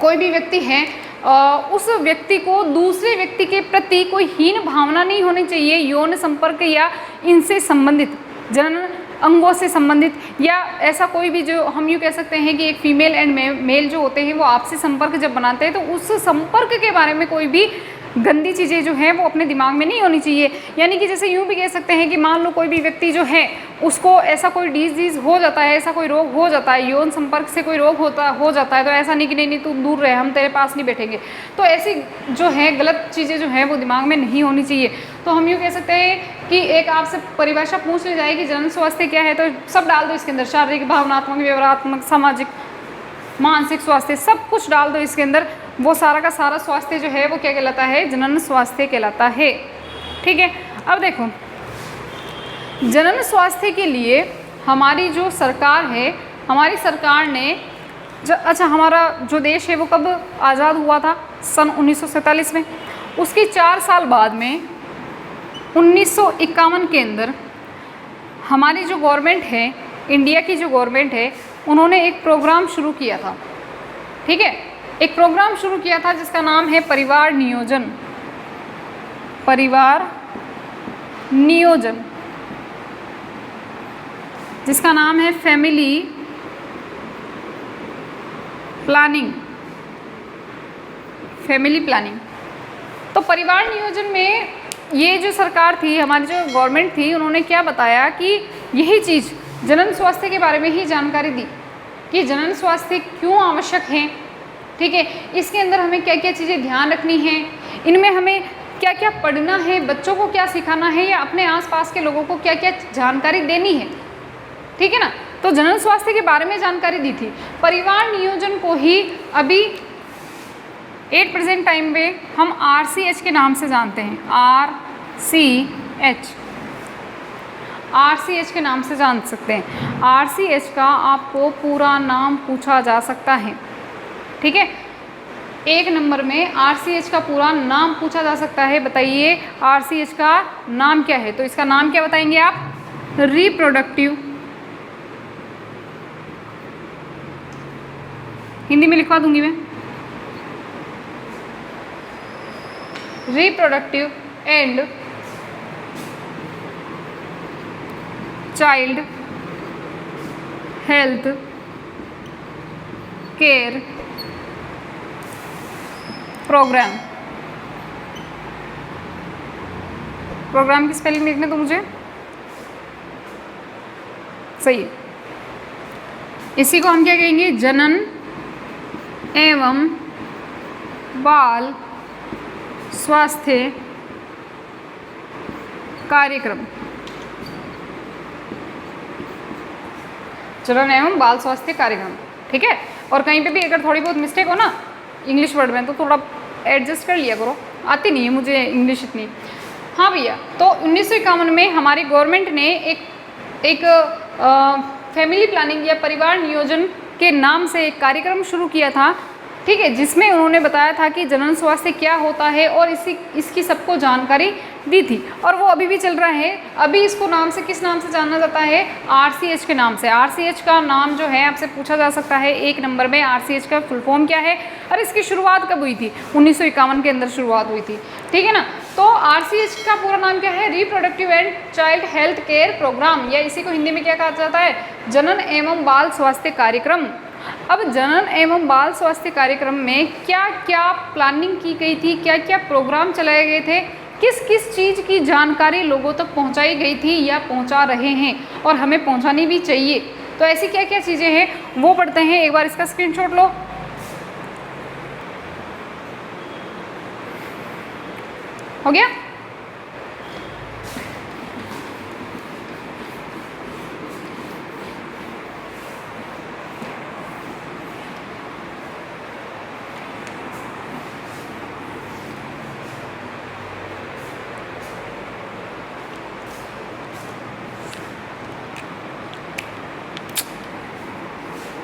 कोई भी व्यक्ति है, उस व्यक्ति को दूसरे व्यक्ति के प्रति कोई हीन भावना नहीं होनी चाहिए, यौन संपर्क या इनसे संबंधित, जनन अंगों से संबंधित, या ऐसा कोई भी, जो हम यूँ कह सकते हैं कि एक फीमेल एंड मेल जो होते हैं वो आपसी संपर्क जब बनाते हैं, तो उस संपर्क के बारे में कोई भी गंदी चीज़ें जो हैं वो अपने दिमाग में नहीं होनी चाहिए। यानी कि जैसे यूँ भी कह सकते हैं कि मान लो कोई भी व्यक्ति जो है उसको ऐसा कोई डिजीज़ हो जाता है, ऐसा कोई रोग हो जाता है, यौन संपर्क से कोई रोग हो जाता है, तो ऐसा नहीं कि नहीं तू दूर रहे, हम तेरे पास नहीं बैठेंगे। तो ऐसी जो है गलत चीज़ें जो हैं वो दिमाग में नहीं होनी चाहिए। तो हम यूँ कह सकते हैं कि एक आपसे परिभाषा पूछ ली जाए कि जनन स्वास्थ्य क्या है, तो सब डाल दो इसके अंदर, शारीरिक, भावनात्मक, व्यवहारात्मक, सामाजिक, मानसिक स्वास्थ्य, सब कुछ डाल दो इसके अंदर। वो सारा का सारा स्वास्थ्य जो है वो क्या कहलाता है, जनन स्वास्थ्य कहलाता है। ठीक है, अब देखो जनन स्वास्थ्य के लिए हमारी जो सरकार है, हमारी सरकार ने अच्छा, हमारा जो देश है वो कब आज़ाद हुआ था? सन 1947 में। उसके 4 साल बाद में 1951 के अंदर हमारी जो गवर्नमेंट है, इंडिया की जो गवर्नमेंट है, उन्होंने एक प्रोग्राम शुरू किया था। ठीक है, एक प्रोग्राम शुरू किया था जिसका नाम है परिवार नियोजन। परिवार नियोजन, जिसका नाम है फैमिली प्लानिंग। Family planning. तो परिवार नियोजन में ये जो सरकार थी, हमारी जो गवर्नमेंट थी, उन्होंने क्या बताया कि यही चीज़ जनन स्वास्थ्य के बारे में ही जानकारी दी कि जनन स्वास्थ्य क्यों आवश्यक है। ठीक है, इसके अंदर हमें क्या क्या चीज़ें ध्यान रखनी है, इनमें हमें क्या क्या पढ़ना है, बच्चों को क्या सिखाना है, या अपने आसपास के लोगों को क्या क्या जानकारी देनी है। ठीक है ना, तो जनन स्वास्थ्य के बारे में जानकारी दी थी। परिवार नियोजन को ही अभी एट प्रेजेंट टाइम पे हम RCH के नाम से जानते हैं। RCH के नाम से जान सकते हैं। RCH का आपको पूरा नाम पूछा जा सकता है। ठीक है, 1 नंबर में RCH का पूरा नाम पूछा जा सकता है। बताइए RCH का नाम क्या है? तो इसका नाम क्या बताएंगे आप? रिप्रोडक्टिव, हिंदी में लिखवा दूंगी मैं, reproductive and child health care programme. Programme की स्पेलिंग लिखने तो मुझे सही है। इसी को हम क्या कहेंगे? जनन एवं बाल स्वास्थ्य कार्यक्रम। जनन एवं बाल स्वास्थ्य कार्यक्रम। ठीक है, और कहीं पे भी अगर थोड़ी बहुत मिस्टेक हो ना इंग्लिश वर्ड में, तो थोड़ा एडजस्ट कर लिया करो, आती नहीं है मुझे इंग्लिश इतनी। हाँ भैया, तो 1951 में हमारी गवर्नमेंट ने एक फैमिली प्लानिंग या परिवार नियोजन के नाम से एक कार्यक्रम शुरू किया था। ठीक है, जिसमें उन्होंने बताया था कि जनन स्वास्थ्य क्या होता है और इसकी सबको जानकारी दी थी, और वो अभी भी चल रहा है। अभी इसको नाम से किस नाम से जाना जाता है? RCH के नाम से। RCH का नाम जो है आपसे पूछा जा सकता है 1 नंबर में, RCH का फुल फॉर्म क्या है और इसकी शुरुआत कब हुई थी? 1951 के अंदर शुरुआत हुई थी। ठीक है ना, तो RCH का पूरा नाम क्या है? Reproductive and child health care programme, या इसी को हिंदी में क्या कहा जाता है? जनन एवं बाल स्वास्थ्य कार्यक्रम। अब जनन एवं बाल स्वास्थ्य कार्यक्रम में क्या क्या प्लानिंग की गई थी, क्या क्या प्रोग्राम चलाए गए थे, किस किस चीज़ की जानकारी लोगों तक पहुंचाई गई थी या पहुंचा रहे हैं और हमें पहुंचानी भी चाहिए, तो ऐसी क्या क्या चीज़ें हैं वो पढ़ते हैं। एक बार इसका स्क्रीनशॉट लो। हो गया?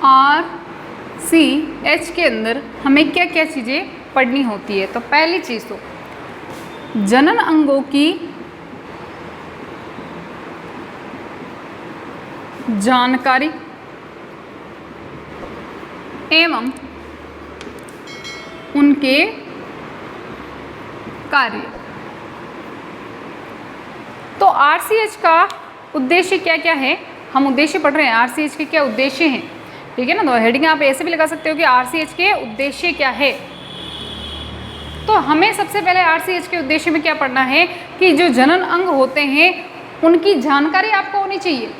RCH के अंदर हमें क्या क्या चीज़ें पढ़नी होती है? तो पहली चीज़ तो जनन अंगों की जानकारी एवं उनके कार्य। तो RCH का उद्देश्य क्या क्या है? हम उद्देश्य पढ़ रहे हैं, RCH के क्या उद्देश्य हैं। ठीक है ना, तो हेडिंग आप ऐसे भी लगा सकते हो कि RCH के उद्देश्य क्या है। तो हमें सबसे पहले RCH के उद्देश्य में क्या पढ़ना है कि जो जनन अंग होते हैं उनकी जानकारी आपको होनी चाहिए।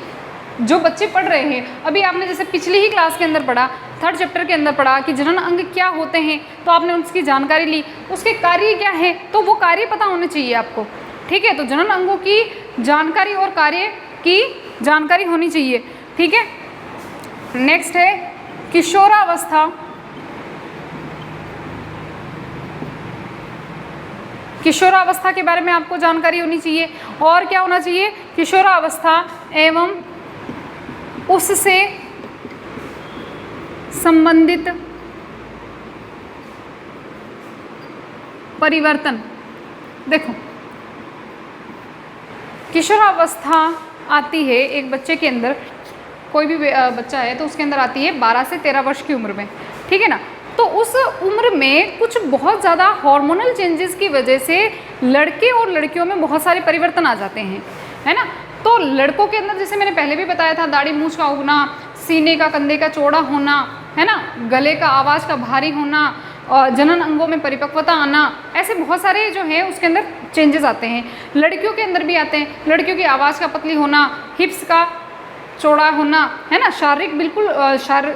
जो बच्चे पढ़ रहे हैं, अभी आपने जैसे पिछली ही क्लास के अंदर पढ़ा, 3rd चैप्टर के अंदर पढ़ा कि जनन अंग क्या होते हैं, तो आपने उसकी जानकारी ली, उसके कार्य क्या है, तो वो कार्य पता होने चाहिए आपको। ठीक है, तो जनन अंगों की जानकारी और कार्य की जानकारी होनी चाहिए। ठीक है, नेक्स्ट है किशोरावस्था। किशोरावस्था के बारे में आपको जानकारी होनी चाहिए। और क्या होना चाहिए? किशोरावस्था एवं उससे संबंधित परिवर्तन। देखो, किशोरावस्था आती है एक बच्चे के अंदर, कोई भी बच्चा है तो उसके अंदर आती है 12 से 13 वर्ष की उम्र में, ठीक है ना। तो उस उम्र में कुछ बहुत ज़्यादा हार्मोनल चेंजेस की वजह से लड़के और लड़कियों में बहुत सारे परिवर्तन आ जाते हैं, है ना। तो लड़कों के अंदर जैसे मैंने पहले भी बताया था, दाढ़ी मूंछ का उगना, सीने का कंधे का चौड़ा होना, है ना, गले का आवाज़ का भारी होना, और जनन अंगों में परिपक्वता आना, ऐसे बहुत सारे जो है उसके अंदर चेंजेस आते हैं। लड़कियों के अंदर भी आते हैं, लड़कियों की आवाज़ का पतली होना, हिप्स का चौड़ा होना, है ना, शारीरिक बिल्कुल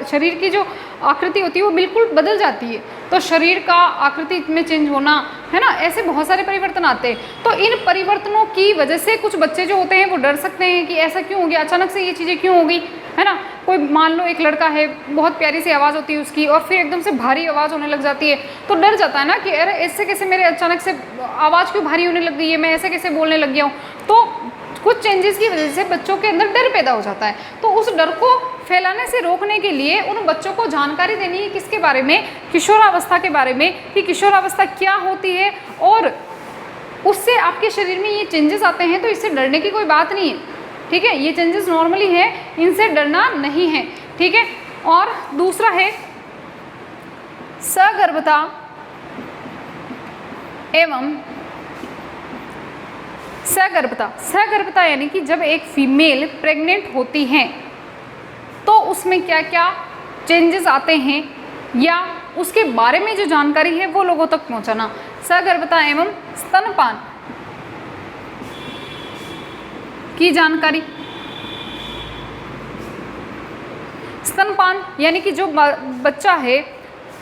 शरीर की जो आकृति होती है वो बिल्कुल बदल जाती है, तो शरीर का आकृति में चेंज होना, है ना, ऐसे बहुत सारे परिवर्तन आते हैं। तो इन परिवर्तनों की वजह से कुछ बच्चे जो होते हैं वो डर सकते हैं कि ऐसा क्यों हो गया, अचानक से ये चीज़ें क्यों हो गई, है ना। कोई मान लो एक लड़का है, बहुत प्यारी सी आवाज़ होती है उसकी, और फिर एकदम से भारी आवाज़ होने लग जाती है, तो डर जाता है ना कि अरे ऐसे कैसे मेरे अचानक से आवाज़ क्यों भारी होने लग गई है, मैं ऐसे कैसे बोलने लग गया हूँ। तो कुछ चेंजेस की वजह से बच्चों के अंदर डर पैदा हो जाता है। तो उस डर को फैलाने से रोकने के लिए उन बच्चों को जानकारी देनी है किसके बारे में? किशोरावस्था के बारे में, कि किशोरावस्था क्या होती है और उससे आपके शरीर में ये चेंजेस आते हैं, तो इससे डरने की कोई बात नहीं है, ठीक है। ये चेंजेस नॉर्मली है, इनसे डरना नहीं है, ठीक है। और दूसरा है सगर्भता एवं सगर्भता। सगर्भता यानी कि जब एक फीमेल प्रेग्नेंट होती है तो उसमें क्या क्या चेंजेस आते हैं या उसके बारे में जो जानकारी है वो लोगों तक पहुंचाना। सगर्भता एवं स्तनपान की जानकारी। स्तनपान यानी कि जो बच्चा है,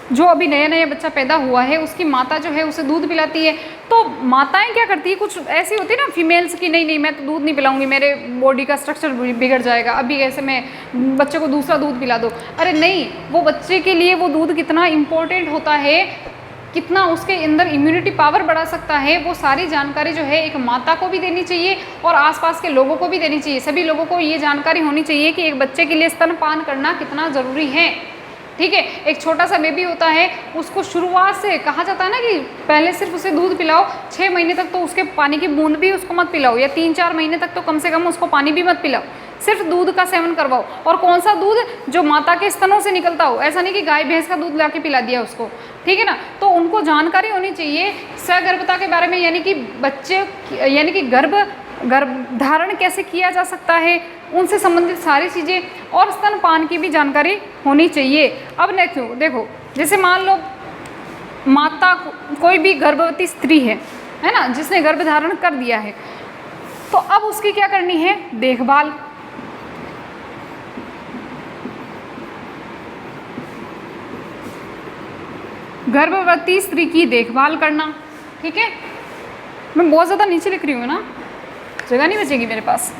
जो अभी नया नया बच्चा पैदा हुआ है, उसकी माता जो है उसे दूध पिलाती है। तो माताएं क्या करती है, कुछ ऐसी होती है ना फीमेल्स की, नहीं नहीं मैं तो दूध नहीं पिलाऊंगी, मेरे बॉडी का स्ट्रक्चर बिगड़ जाएगा, अभी ऐसे मैं बच्चे को दूसरा दूध पिला दो। अरे नहीं, वो बच्चे के लिए वो दूध कितना इम्पोर्टेंट होता है, कितना उसके अंदर इम्यूनिटी पावर बढ़ा सकता है, वो सारी जानकारी जो है एक माता को भी देनी चाहिए और आसपास के लोगों को भी देनी चाहिए। सभी लोगों को ये जानकारी होनी चाहिए कि एक बच्चे के लिए स्तनपान करना कितना ज़रूरी है, ठीक है। एक छोटा सा बेबी होता है, उसको शुरुआत से कहा जाता है ना कि पहले सिर्फ उसे दूध पिलाओ, 6 महीने तक तो उसके पानी की बूंद भी उसको मत पिलाओ, या 3-4 महीने तक तो कम से कम उसको पानी भी मत पिलाओ, सिर्फ दूध का सेवन करवाओ। और कौन सा दूध? जो माता के स्तनों से निकलता हो, ऐसा नहीं कि गाय भैंस का दूध ला के पिला दिया उसको, ठीक है ना। तो उनको जानकारी होनी चाहिए सगर्भता के बारे में, यानी कि बच्चे यानी कि गर्भधारण कैसे किया जा सकता है, उनसे संबंधित सारी चीज़ें, और स्तनपान की भी जानकारी होनी चाहिए। अब नेक्स्ट देखो, जैसे मान लो माता कोई भी गर्भवती स्त्री है ना, जिसने गर्भधारण कर दिया है, तो अब उसकी क्या करनी है? देखभाल। गर्भवती स्त्री की देखभाल करना, ठीक है। मैं बहुत ज़्यादा नीचे लिख रही हूँ ना, जगह नहीं बचेगी मेरे पास।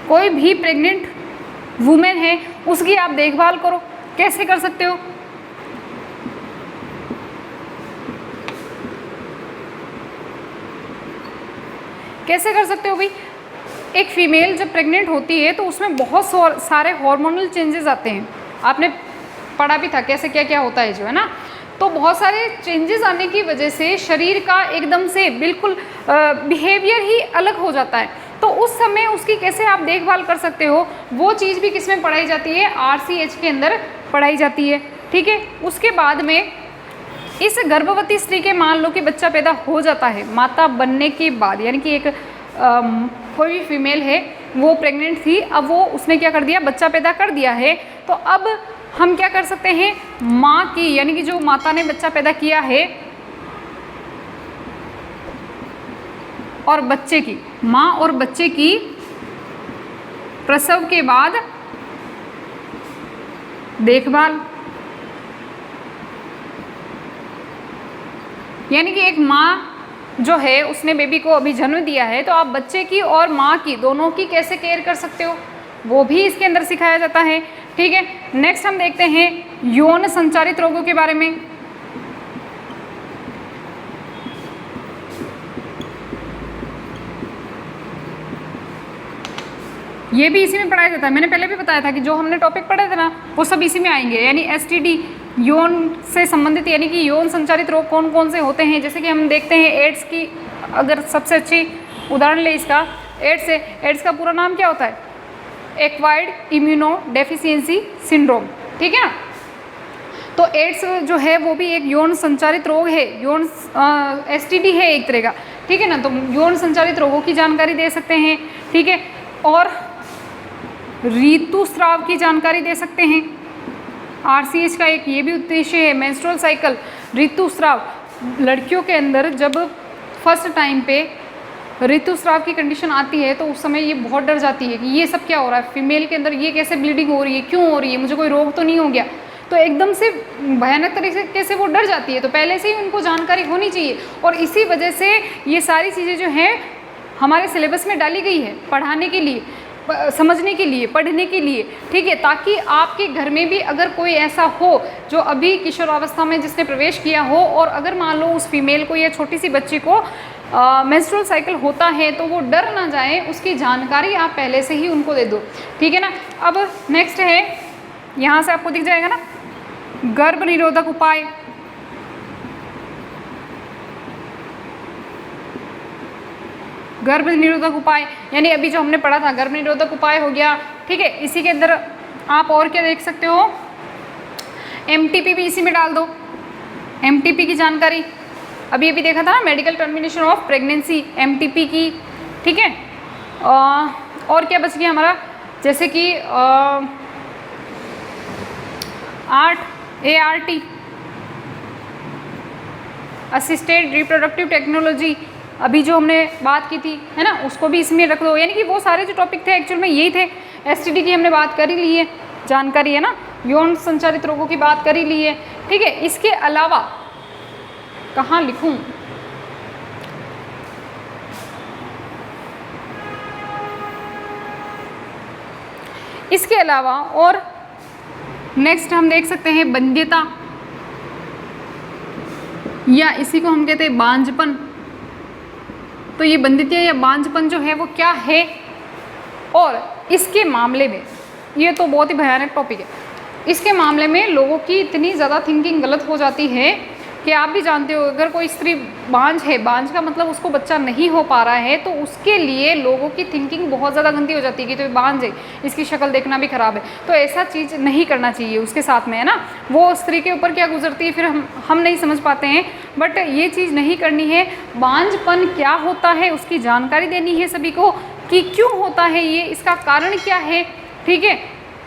कोई भी प्रेग्नेंट वुमेन है, उसकी आप देखभाल करो। कैसे कर सकते हो? कैसे कर सकते हो भाई? एक फीमेल जब प्रेग्नेंट होती है तो उसमें बहुत सारे हार्मोनल चेंजेस आते हैं, आपने पढ़ा भी था कैसे क्या क्या होता है जो है ना। तो बहुत सारे चेंजेस आने की वजह से शरीर का एकदम से बिल्कुल बिहेवियर ही अलग हो जाता है। तो उस समय उसकी कैसे आप देखभाल कर सकते हो, वो चीज़ भी किस में पढ़ाई जाती है? RCH के अंदर पढ़ाई जाती है, ठीक है। उसके बाद में इस गर्भवती स्त्री के मान लो कि बच्चा पैदा हो जाता है माता बनने के बाद, यानी कि एक कोई भी फीमेल है वो प्रेग्नेंट थी, अब वो उसने क्या कर दिया? बच्चा पैदा कर दिया है। तो अब हम क्या कर सकते हैं? माँ की, यानी कि जो माता ने बच्चा पैदा किया है, और बच्चे की, माँ और बच्चे की प्रसव के बाद देखभाल। यानी कि एक माँ जो है उसने बेबी को अभी जन्म दिया है, तो आप बच्चे की और माँ की दोनों की कैसे केयर कर सकते हो? वो भी इसके अंदर सिखाया जाता है। ठीक है, नेक्स्ट हम देखते हैं यौन संचारित रोगों के बारे में। ये भी इसी में पढ़ाया जाता है। मैंने पहले भी बताया था कि जो हमने टॉपिक पढ़े थे ना वो सब इसी में आएंगे, यानी एसटीडी यौन से संबंधित, यानी कि यौन संचारित रोग कौन कौन से होते हैं। जैसे कि हम देखते हैं एड्स की, अगर सबसे अच्छी उदाहरण ले इसका, एड्स है। एड्स का पूरा नाम क्या होता है? Acquired immuno deficiency syndrome. ठीक है ना, तो एड्स जो है वो भी एक यौन संचारित रोग है, यौन एसटीडी है एक तरह का। ठीक है ना, तो यौन संचारित रोगों की जानकारी दे सकते हैं। ठीक है, और ऋतुस्राव की जानकारी दे सकते हैं। आरसीएच का एक ये भी उद्देश्य है, मेंस्ट्रुअल साइकिल, ऋतुस्राव। लड़कियों के अंदर जब फर्स्ट टाइम पे ऋतुस्राव की कंडीशन आती है तो उस समय ये बहुत डर जाती है कि ये सब क्या हो रहा है, फीमेल के अंदर ये कैसे ब्लीडिंग हो रही है, क्यों हो रही है, मुझे कोई रोग तो नहीं हो गया। तो एकदम से भयानक तरीके से वो डर जाती है, तो पहले से ही उनको जानकारी होनी चाहिए। और इसी वजह से ये सारी चीज़ें जो हैं हमारे सिलेबस में डाली गई है, पढ़ाने के लिए, समझने के लिए, पढ़ने के लिए। ठीक है, ताकि आपके घर में भी अगर कोई ऐसा हो जो अभी किशोरावस्था में जिसने प्रवेश किया हो, और अगर मान लो उस फीमेल को या छोटी सी बच्ची को मेंस्ट्रुअल साइकिल होता है तो वो डर ना जाए, उसकी जानकारी आप पहले से ही उनको दे दो। ठीक है ना। अब नेक्स्ट है, यहाँ से आपको दिख जाएगा ना, गर्भ निरोधक उपाय। गर्भ निरोधक उपाय यानी अभी जो हमने पढ़ा था गर्भ निरोधक उपाय हो गया। ठीक है, इसी के अंदर आप और क्या देख सकते हो, एमटीपी भी इसी में डाल दो, एमटीपी की जानकारी। अभी देखा था ना, medical termination of pregnancy, MTP की। ठीक है, और क्या बच गया हमारा, जैसे कि ART, असिस्टेड रिप्रोडक्टिव टेक्नोलॉजी, अभी जो हमने बात की थी है ना, उसको भी इसमें रख दो। यानी कि वो सारे जो टॉपिक थे एक्चुअल में यही थे। एसटीडी की हमने बात कर ही ली है, जानकारी है ना, यौन संचारित रोगों की बात कर ही ली है। ठीक है, इसके अलावा कहाँ लिखूं, इसके अलावा और नेक्स्ट हम देख सकते हैं बंध्यता, या इसी को हम कहते हैं बांझपन। तो ये बंध्यता या बांझपन जो है वो क्या है, और इसके मामले में ये तो बहुत ही भयानक टॉपिक है। इसके मामले में लोगों की इतनी ज़्यादा थिंकिंग गलत हो जाती है कि आप भी जानते हो, अगर कोई स्त्री बांझ है, बांझ का मतलब उसको बच्चा नहीं हो पा रहा है, तो उसके लिए लोगों की थिंकिंग बहुत ज़्यादा गंदी हो जाती है कि तो बांझ है, इसकी शक्ल देखना भी ख़राब है। तो ऐसा चीज़ नहीं करना चाहिए उसके साथ में, है ना। वो स्त्री के ऊपर क्या गुजरती है फिर हम नहीं समझ पाते हैं, बट ये चीज़ नहीं करनी है। बांझपन क्या होता है उसकी जानकारी देनी है सभी को, कि क्यों होता है ये, इसका कारण क्या है। ठीक है,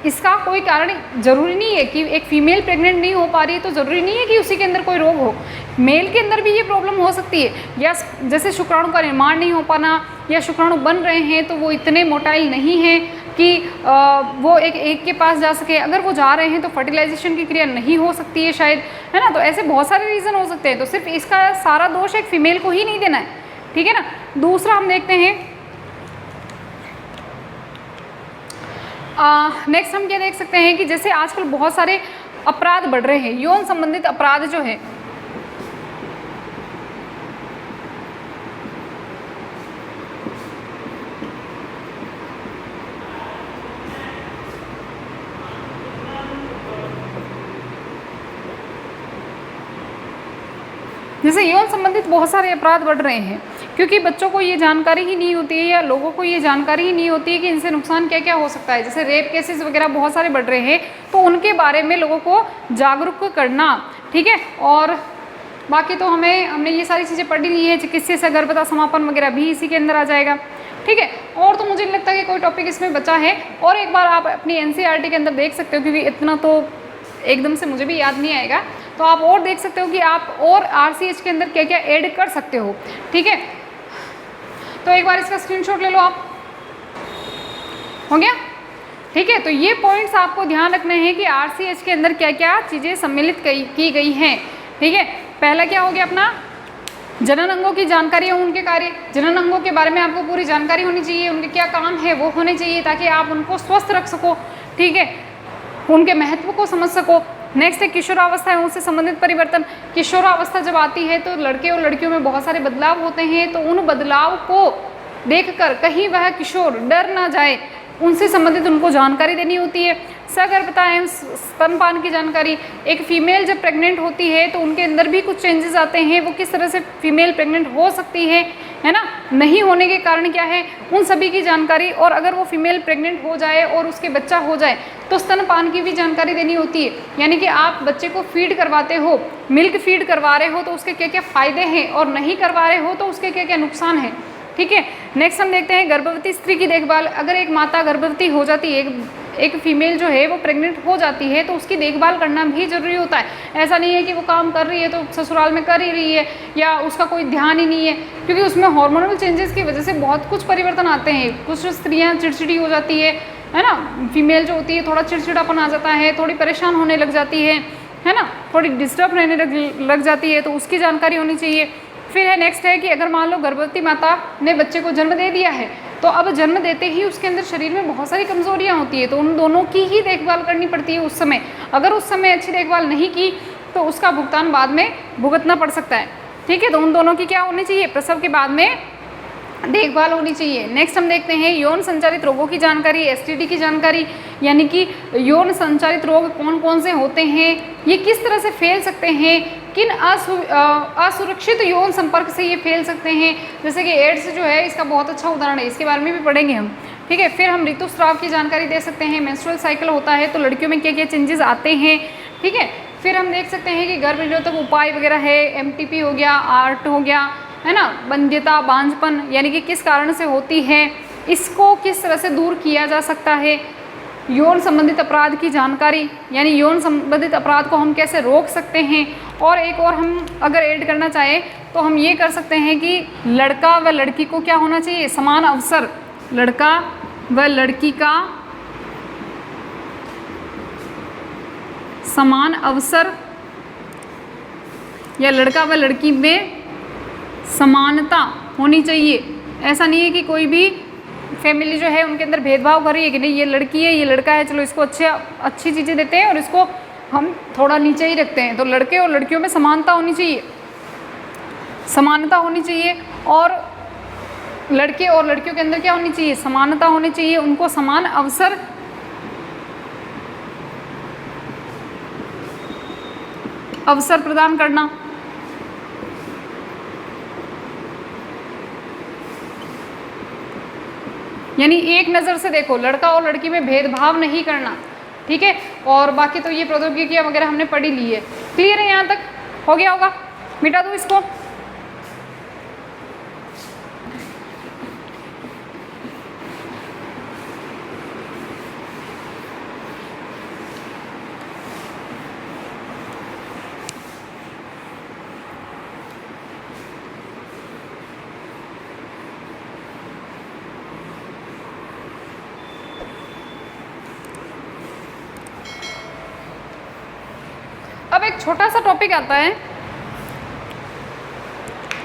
इसका कोई कारण ज़रूरी नहीं है कि एक फीमेल प्रेग्नेंट नहीं हो पा रही है तो ज़रूरी नहीं है कि उसी के अंदर कोई रोग हो। मेल के अंदर भी ये प्रॉब्लम हो सकती है, या जैसे शुक्राणु का निर्माण नहीं हो पाना, या शुक्राणु बन रहे हैं तो वो इतने मोटाइल नहीं हैं कि वो एक के पास जा सके। अगर वो जा रहे हैं तो फर्टिलाइजेशन की क्रिया नहीं हो सकती है शायद, है ना। तो ऐसे बहुत सारे रीज़न हो सकते हैं, तो सिर्फ इसका सारा दोष एक फीमेल को ही नहीं देना है। ठीक है ना। दूसरा हम देखते हैं, नेक्स्ट हम क्या देख सकते हैं कि जैसे आजकल बहुत सारे अपराध बढ़ रहे हैं, यौन संबंधित अपराध जो है, जैसे यौन संबंधित बहुत सारे अपराध बढ़ रहे हैं क्योंकि बच्चों को ये जानकारी ही नहीं होती है, या लोगों को ये जानकारी ही नहीं होती है कि इनसे नुकसान क्या क्या हो सकता है। जैसे रेप केसेस वगैरह बहुत सारे बढ़ रहे हैं, तो उनके बारे में लोगों को जागरूक करना। ठीक है, और बाकी तो हमने ये सारी चीज़ें पढ़ ली है। चिकित्सा से गर्भता समापन वगैरह भी इसी के अंदर आ जाएगा। ठीक है, और तो मुझे नहीं लगता कि कोई टॉपिक इसमें बचा है। और एक बार आप अपनी NCERT के अंदर देख सकते हो, क्योंकि इतना तो एकदम से मुझे भी याद नहीं आएगा, तो आप और देख सकते हो कि आप और RCH के अंदर क्या क्या ऐड कर सकते हो। ठीक है, तो एक बार इसका स्क्रीनशॉट ले लो आप, हो गया। ठीक है, तो ये पॉइंट्स आपको ध्यान रखने हैं कि RCH के अंदर क्या क्या चीज़ें सम्मिलित की गई हैं। ठीक है, पहला क्या हो गया अपना जनन अंगों की जानकारी और उनके कार्य, जनन अंगों के बारे में आपको पूरी जानकारी होनी चाहिए, उनके क्या काम है वो होने चाहिए ताकि आप उनको स्वस्थ रख सको, ठीक है, उनके महत्व को समझ सको। नेक्स्ट है किशोरावस्था है उससे संबंधित परिवर्तन। किशोरावस्था जब आती है तो लड़के और लड़कियों में बहुत सारे बदलाव होते हैं, तो उन बदलाव को देखकर कहीं वह किशोर डर ना जाए, उनसे संबंधित उनको जानकारी देनी होती है। सगर्भता एवं स्तनपान की जानकारी, एक फीमेल जब प्रेग्नेंट होती है तो उनके अंदर भी कुछ चेंजेस आते हैं, वो किस तरह से फीमेल प्रेग्नेंट हो सकती है ना, नहीं होने के कारण क्या है, उन सभी की जानकारी, और अगर वो फीमेल प्रेग्नेंट हो जाए और उसके बच्चा हो जाए तो स्तनपान की भी जानकारी देनी होती है, यानी कि आप बच्चे को फीड करवाते हो, मिल्क फीड करवा रहे हो तो उसके क्या क्या फ़ायदे हैं, और नहीं करवा रहे हो तो उसके क्या क्या नुकसान हैं, ठीक है। नेक्स्ट हम देखते हैं गर्भवती स्त्री की देखभाल। अगर एक माता गर्भवती हो जाती है, एक फीमेल जो है वो प्रेग्नेंट हो जाती है, तो उसकी देखभाल करना भी जरूरी होता है। ऐसा नहीं है कि वो काम कर रही है तो ससुराल में कर ही रही है या उसका कोई ध्यान ही नहीं है, क्योंकि उसमें हार्मोनल चेंजेस की वजह से बहुत कुछ परिवर्तन आते हैं। कुछ स्त्रियाँ चिड़चिड़ी हो जाती है ना, फीमेल जो होती है थोड़ा चिड़चिड़ापन आ जाता है, थोड़ी परेशान होने लग जाती है ना, थोड़ी डिस्टर्ब रहने लग जाती है, तो उसकी जानकारी होनी चाहिए। फिर है नेक्स्ट है कि अगर मान लो गर्भवती माता ने बच्चे को जन्म दे दिया है, तो अब जन्म देते ही उसके अंदर शरीर में बहुत सारी कमजोरियां होती है, तो उन दोनों की ही देखभाल करनी पड़ती है उस समय। अगर उस समय अच्छी देखभाल नहीं की तो उसका भुगतान बाद में भुगतना पड़ सकता है, ठीक है। तो उन दोनों की क्या होनी चाहिए, प्रसव के बाद में देखभाल होनी चाहिए। नेक्स्ट हम देखते हैं यौन संचालित रोगों की जानकारी, एसटीडी की जानकारी, यानी कि यौन संचालित रोग कौन कौन से होते हैं, ये किस तरह से फैल सकते हैं, किन असुरक्षित यौन संपर्क से ये फैल सकते हैं, जैसे कि एड्स जो है इसका बहुत अच्छा उदाहरण है, इसके बारे में भी पढ़ेंगे हम, ठीक है। फिर हम ऋतुस्राव की जानकारी दे सकते हैं, मेंस्ट्रुअल साइकिल होता है तो लड़कियों में क्या क्या चेंजेस आते हैं, ठीक है। फिर हम देख सकते हैं कि गर्भ निरोधक उपाय वगैरह है, एमटीपी हो गया, आर्ट हो गया, है ना, बंध्यता, बांझपन यानी कि किस कारण से होती है, इसको किस तरह से दूर किया जा सकता है। यौन संबंधित अपराध की जानकारी, यानी यौन संबंधित अपराध को हम कैसे रोक सकते हैं। और एक और हम अगर ऐड करना चाहें तो हम ये कर सकते हैं कि लड़का व लड़की को क्या होना चाहिए, समान अवसर, लड़का व लड़की का समान अवसर, या लड़का व लड़की में समानता होनी चाहिए। ऐसा नहीं है कि कोई भी फैमिली जो है उनके अंदर भेदभाव कर रही है कि नहीं ये लड़की है ये लड़का है, चलो इसको अच्छी चीज़ें देते हैं और इसको हम थोड़ा नीचे ही रखते हैं। तो लड़के और लड़कियों में समानता होनी चाहिए, समानता होनी चाहिए, और लड़के और लड़कियों के अंदर क्या होनी चाहिए, समानता होनी चाहिए, उनको समान अवसर प्रदान करना। यानी एक नज़र से देखो, लड़का और लड़की में भेदभाव नहीं करना, ठीक है। और बाकी तो ये प्रौद्योगिकियाँ वगैरह हमने पढ़ी ली है। क्लियर है, यहाँ तक हो गया होगा, मिटा दो इसको। अब एक छोटा सा टॉपिक आता है,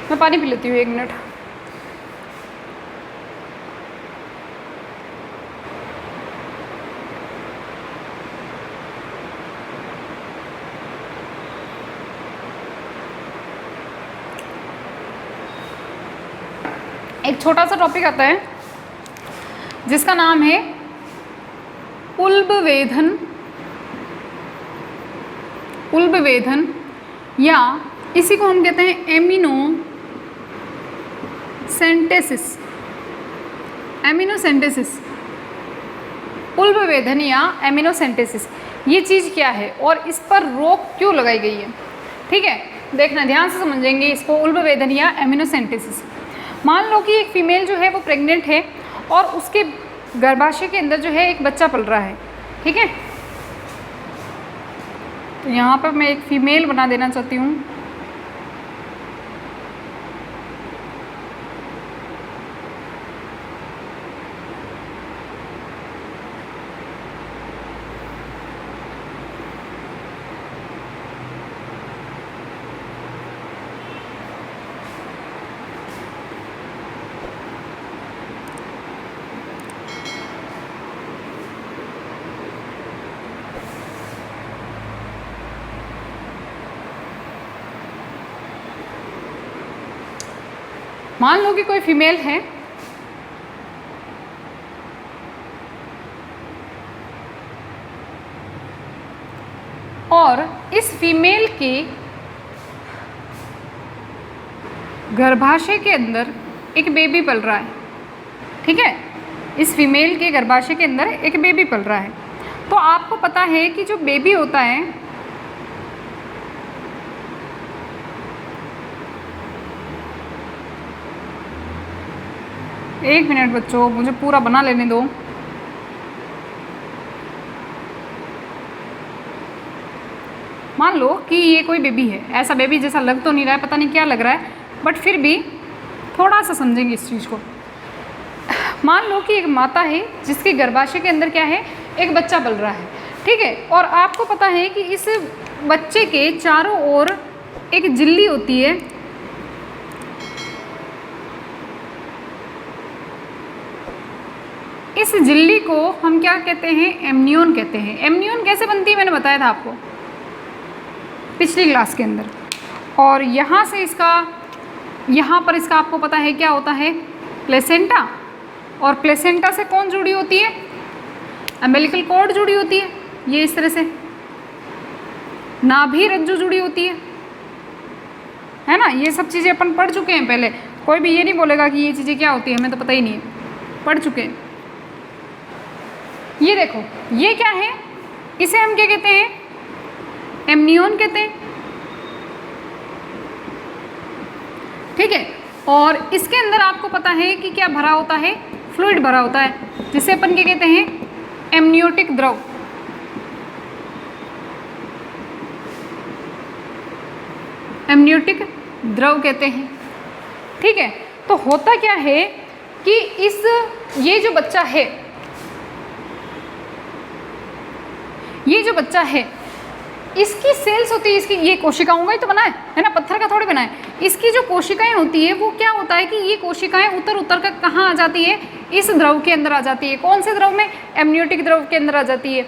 मैं पानी पी लेती हूँ 1 मिनट। एक छोटा सा टॉपिक आता है जिसका नाम है उल्बवेधन, उल्बवेधन, या इसी को हम कहते हैं एमिनोसेंटेसिस, एमिनोसेंटेसिस, उल्बवेधन या एमिनोसेंटेसिस, ये चीज़ क्या है और इस पर रोक क्यों लगाई गई है, ठीक है। देखना ध्यान से समझेंगे इसको, उल्बवेधन या एमिनोसेंटेसिस। मान लो कि एक फीमेल जो है वो प्रेग्नेंट है और उसके गर्भाशय के अंदर जो है एक बच्चा पल रहा है, ठीक है। तो यहाँ पर मैं एक फीमेल बना देना चाहती हूँ, मान लो कि कोई फीमेल है, और इस फीमेल के गर्भाशय के अंदर एक बेबी पल रहा है, ठीक है, इस फीमेल के गर्भाशय के अंदर एक बेबी पल रहा है। तो आपको पता है कि जो बेबी होता है एक मिनट बच्चों, मुझे पूरा बना लेने दो। मान लो कि ये कोई बेबी है, ऐसा बेबी जैसा लग तो नहीं रहा है, पता नहीं क्या लग रहा है, बट फिर भी थोड़ा सा समझेंगे इस चीज़ को। मान लो कि एक माता है जिसके गर्भाशय के अंदर क्या है, एक बच्चा पल रहा है, ठीक है, और आपको पता है कि इस बच्चे के चारों ओर एक झिल्ली होती है, इस झिल्ली को हम क्या कहते हैं, एमनियोन कहते हैं। एमनियोन कैसे बनती है मैंने बताया था आपको पिछली क्लास के अंदर। और यहाँ से इसका, यहाँ पर इसका आपको पता है क्या होता है, प्लेसेंटा, और प्लेसेंटा से कौन जुड़ी होती है, अम्बिलिकल कॉर्ड जुड़ी होती है, ये इस तरह से नाभि रज्जु जुड़ी होती है ना। ये सब चीज़ें अपन पढ़ चुके हैं पहले, कोई भी ये नहीं बोलेगा कि ये चीज़ें क्या होती है, हमें तो पता ही नहीं है, पढ़ चुके हैं। ये देखो, ये क्या है, इसे हम क्या कहते हैं, एमनियोन कहते हैं, ठीक है। और इसके अंदर आपको पता है कि क्या भरा होता है, फ्लूइड भरा होता है, जिसे अपन क्या कहते हैं, एमनियोटिक द्रव। एमनियोटिक द्रव कहते हैं, ठीक है। तो होता क्या है कि ये जो बच्चा है, ये जो बच्चा है, इसकी सेल्स होती है, इसकी ये कोशिकाओं का ही तो बना है ना, पत्थर का थोड़ी बना है। इसकी जो कोशिकाएं होती है वो क्या होता है कि ये कोशिकाएं उतर उतर कर कहाँ आ जाती है, इस द्रव के अंदर आ जाती है। कौन से द्रव में, एमनियोटिक द्रव के अंदर आ जाती है।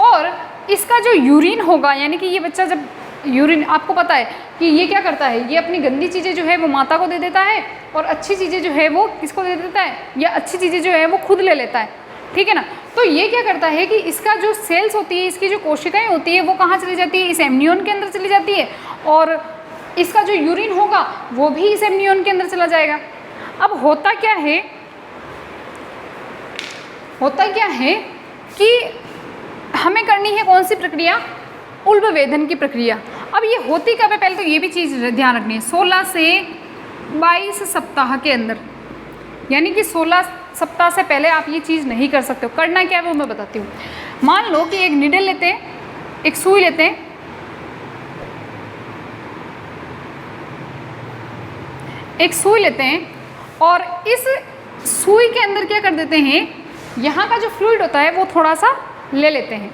और इसका जो यूरिन होगा, यानी कि ये बच्चा जब यूरिन, आपको पता है कि ये क्या करता है, ये अपनी गंदी चीज़ें जो है वो माता को दे देता है, और अच्छी चीज़ें जो है वो किसको दे देता है, या अच्छी चीज़ें जो है वो खुद ले लेता है, ठीक है ना। तो ये क्या करता है कि इसका जो सेल्स होती है, इसकी जो कोशिकाएं होती है वो कहाँ चली जाती है, इस एमनियोन के अंदर चली जाती है, और इसका जो यूरिन होगा वो भी इस एमनियोन के अंदर चला जाएगा। अब होता क्या है कि हमें करनी है कौन सी प्रक्रिया, उल्बवेधन की प्रक्रिया। अब ये होती कब है, पहले तो ये भी चीज़ ध्यान रखनी है, 16 से 22 सप्ताह के अंदर, यानी कि 16 सप्ताह से पहले आप ये चीज़ नहीं कर सकते हो। करना क्या है वो मैं बताती हूँ। मान लो कि एक नीडल लेते हैं, एक सुई लेते हैं, और इस सुई के अंदर क्या कर देते हैं, यहाँ का जो फ्लूइड होता है वो थोड़ा सा ले लेते हैं।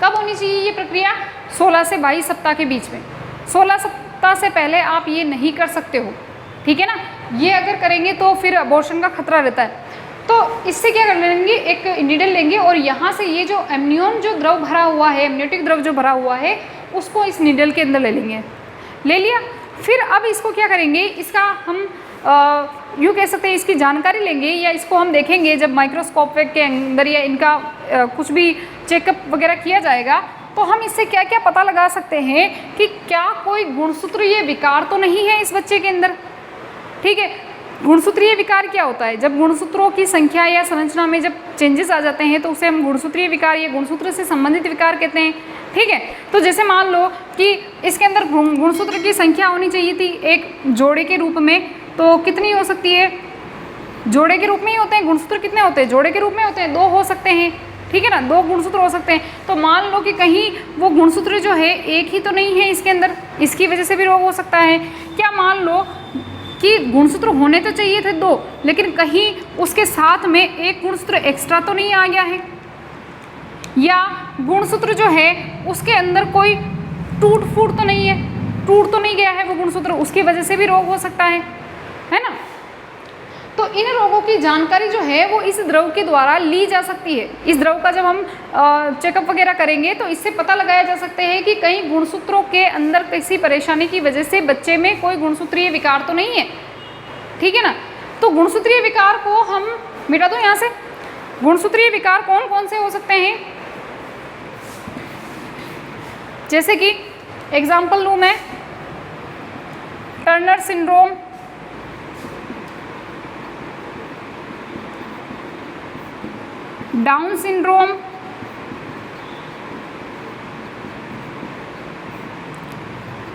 कब होनी चाहिए ये प्रक्रिया, 16 से 22 सप्ताह के बीच में। 16 सप्ताह से पहले आप ये नहीं कर सकते हो, ठीक है ना। ये अगर करेंगे तो फिर अबॉर्शन का खतरा रहता है। तो इससे क्या कर लेंगे, एक नीडल लेंगे, और यहाँ से ये जो एमनियोन जो द्रव भरा हुआ है, एमनियोटिक द्रव जो भरा हुआ है, उसको इस नीडल के अंदर ले लेंगे। ले लिया, फिर अब इसको क्या करेंगे, इसका हम यूँ कह सकते हैं इसकी जानकारी लेंगे, या इसको हम देखेंगे जब माइक्रोस्कोप के अंदर या इनका कुछ भी चेकअप वगैरह किया जाएगा, तो हम इससे क्या क्या पता लगा सकते हैं कि क्या कोई गुणसूत्रीय विकार तो नहीं है इस बच्चे के अंदर, ठीक है। गुणसूत्रीय विकार क्या होता है, जब गुणसूत्रों की संख्या या संरचना में जब चेंजेस आ जाते हैं तो उसे हम गुणसूत्रीय विकार या गुणसूत्र से संबंधित विकार कहते हैं, ठीक है। तो जैसे मान लो कि इसके अंदर गुणसूत्र की संख्या होनी चाहिए थी एक जोड़े के रूप में, तो कितनी हो सकती है, जोड़े के रूप में ही होते हैं गुणसूत्र, कितने होते हैं, जोड़े के रूप में होते हैं, 2 हो सकते हैं, ठीक है ना, 2 गुणसूत्र हो सकते हैं। तो मान लो कि कहीं वो गुणसूत्र जो है एक ही तो नहीं है इसके अंदर, इसकी वजह से भी रोग हो सकता है। क्या मान लो कि गुणसूत्र होने तो चाहिए थे 2, लेकिन कहीं उसके साथ में एक गुणसूत्र एक्स्ट्रा तो नहीं आ गया है, या गुणसूत्र जो है उसके अंदर कोई टूट फूट तो नहीं है, टूट तो नहीं गया है वो गुणसूत्र, उसकी वजह से भी रोग हो सकता है ना। तो इन रोगों की जानकारी जो है वो इस द्रव के द्वारा ली जा सकती है। इस द्रव का जब हम चेकअप वगैरह करेंगे तो इससे पता लगाया जा सकते हैं कि कहीं गुणसूत्रों के अंदर किसी परेशानी की वजह से बच्चे में कोई गुणसूत्रीय विकार तो नहीं है, ठीक है ना। तो गुणसूत्रीय विकार को हम मिटा दो यहाँ से। गुणसूत्रीय विकार कौन कौन से हो सकते हैं, जैसे कि एग्जाम्पल लूँ मैं, Turner syndrome, down syndrome,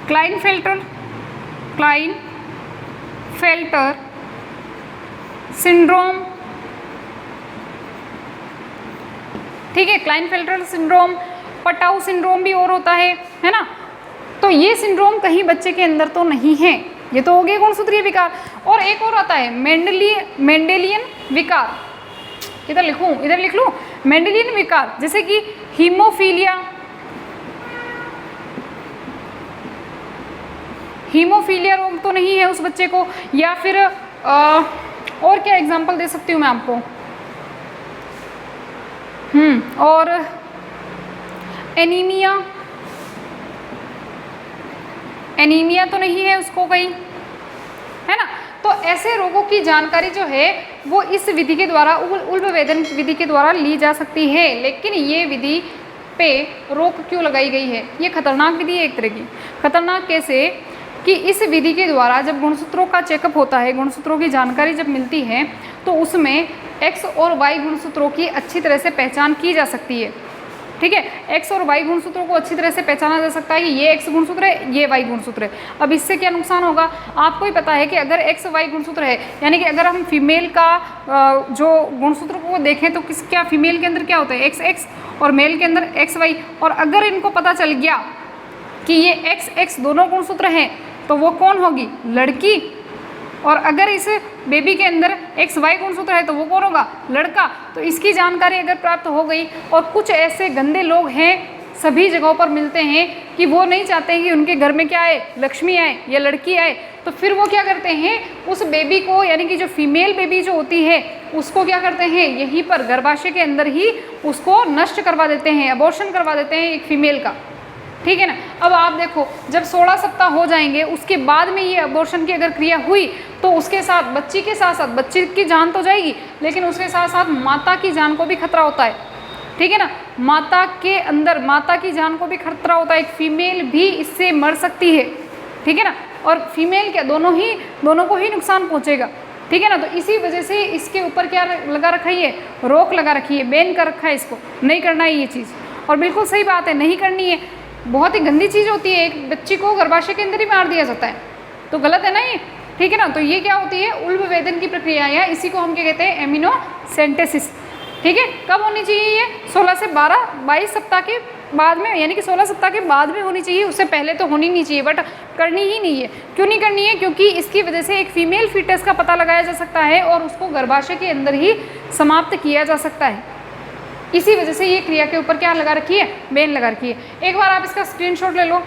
Klinefelter syndrome, ठीक है, क्लाइनफेल्टर सिंड्रोम, पटाउ सिंड्रोम भी और होता है ना। तो ये सिंड्रोम कहीं बच्चे के अंदर तो नहीं है, ये तो हो गए गुणसूत्रीय विकार। और एक और आता है मेंडेलियन विकार, इधर लिखूं, इधर लिख लूं, मेंडेलियन विकार, जैसे कि हीमोफीलिया रोग तो नहीं है उस बच्चे को, या फिर और क्या एग्जांपल दे सकती हूँ मैं आपको, और एनीमिया तो नहीं है उसको कहीं, है ना। तो ऐसे रोगों की जानकारी जो है वो इस विधि के द्वारा, उल्बवेदन विधि के द्वारा ली जा सकती है। लेकिन ये विधि पे रोक क्यों लगाई गई है, ये खतरनाक विधि है एक तरह की। खतरनाक कैसे कि इस विधि के द्वारा जब गुणसूत्रों का चेकअप होता है, गुणसूत्रों की जानकारी जब मिलती है, तो उसमें एक्स और वाई गुणसूत्रों की अच्छी तरह से पहचान की जा सकती है, ठीक है। एक्स और वाई गुणसूत्रों को अच्छी तरह से पहचाना जा सकता है कि ये एक्स गुणसूत्र है, ये वाई गुणसूत्र है। अब इससे क्या नुकसान होगा, आपको ही पता है कि अगर एक्स वाई गुणसूत्र है, यानी कि अगर हम फीमेल का जो गुणसूत्र को देखें तो क्या फीमेल के अंदर क्या होता है, एक्स एक्स, और मेल के अंदर एक्स वाई। और अगर इनको पता चल गया कि ये एक्स एक्स दोनों गुणसूत्र हैं, तो वो कौन होगी, लड़की। और अगर इस बेबी के अंदर एक्स वाई गुणसूत्र है तो वो कौन होगा, लड़का। तो इसकी जानकारी अगर प्राप्त हो गई, और कुछ ऐसे गंदे लोग हैं सभी जगहों पर मिलते हैं कि वो नहीं चाहते हैं कि उनके घर में क्या आए, लक्ष्मी आए या लड़की आए, तो फिर वो क्या करते हैं, उस बेबी को, यानी कि जो फीमेल बेबी जो होती है उसको क्या करते हैं, यहीं पर गर्भाशय के अंदर ही उसको नष्ट करवा देते हैं, अबॉर्शन करवा देते हैं एक फीमेल का, ठीक है ना। अब आप देखो, जब 16 सप्ताह हो जाएंगे उसके बाद में ये अबॉर्शन की अगर क्रिया हुई, तो उसके साथ बच्ची के साथ साथ बच्चे की जान तो जाएगी, लेकिन उसके साथ साथ माता की जान को भी खतरा होता है, ठीक है ना। माता के अंदर माता की जान को भी खतरा होता है, एक फीमेल भी इससे मर सकती है, ठीक है ना। और फीमेल क्या, दोनों को ही नुकसान पहुंचेगा, ठीक है ना। तो इसी वजह से इसके ऊपर क्या लगा रखा है, रोक लगा रखी है, बैन कर रखा है, इसको नहीं करना है ये चीज़। और बिल्कुल सही बात है, नहीं करनी है, बहुत ही गंदी चीज़ होती है, एक बच्ची को गर्भाशय के अंदर ही मार दिया जाता है, तो गलत है ना ये, ठीक है ना। तो ये क्या होती है, उल्बवेदन की प्रक्रिया है, इसी को हम क्या कहते हैं, एमिनोसेंटेसिस, ठीक है। कब होनी चाहिए ये, 16 से 22 सप्ताह के बाद में, यानी कि 16 सप्ताह के बाद में होनी चाहिए, उससे पहले तो होनी नहीं चाहिए, बट करनी ही नहीं है। क्यों नहीं करनी है, क्योंकि इसकी वजह से एक फीमेल फीटस का पता लगाया जा सकता है और उसको गर्भाशय के अंदर ही समाप्त किया जा सकता है। इसी वजह से ये क्रिया के ऊपर क्या लगा रखी है, बैन लगा रखी है। एक बार आप इसका स्क्रीनशॉट ले लो,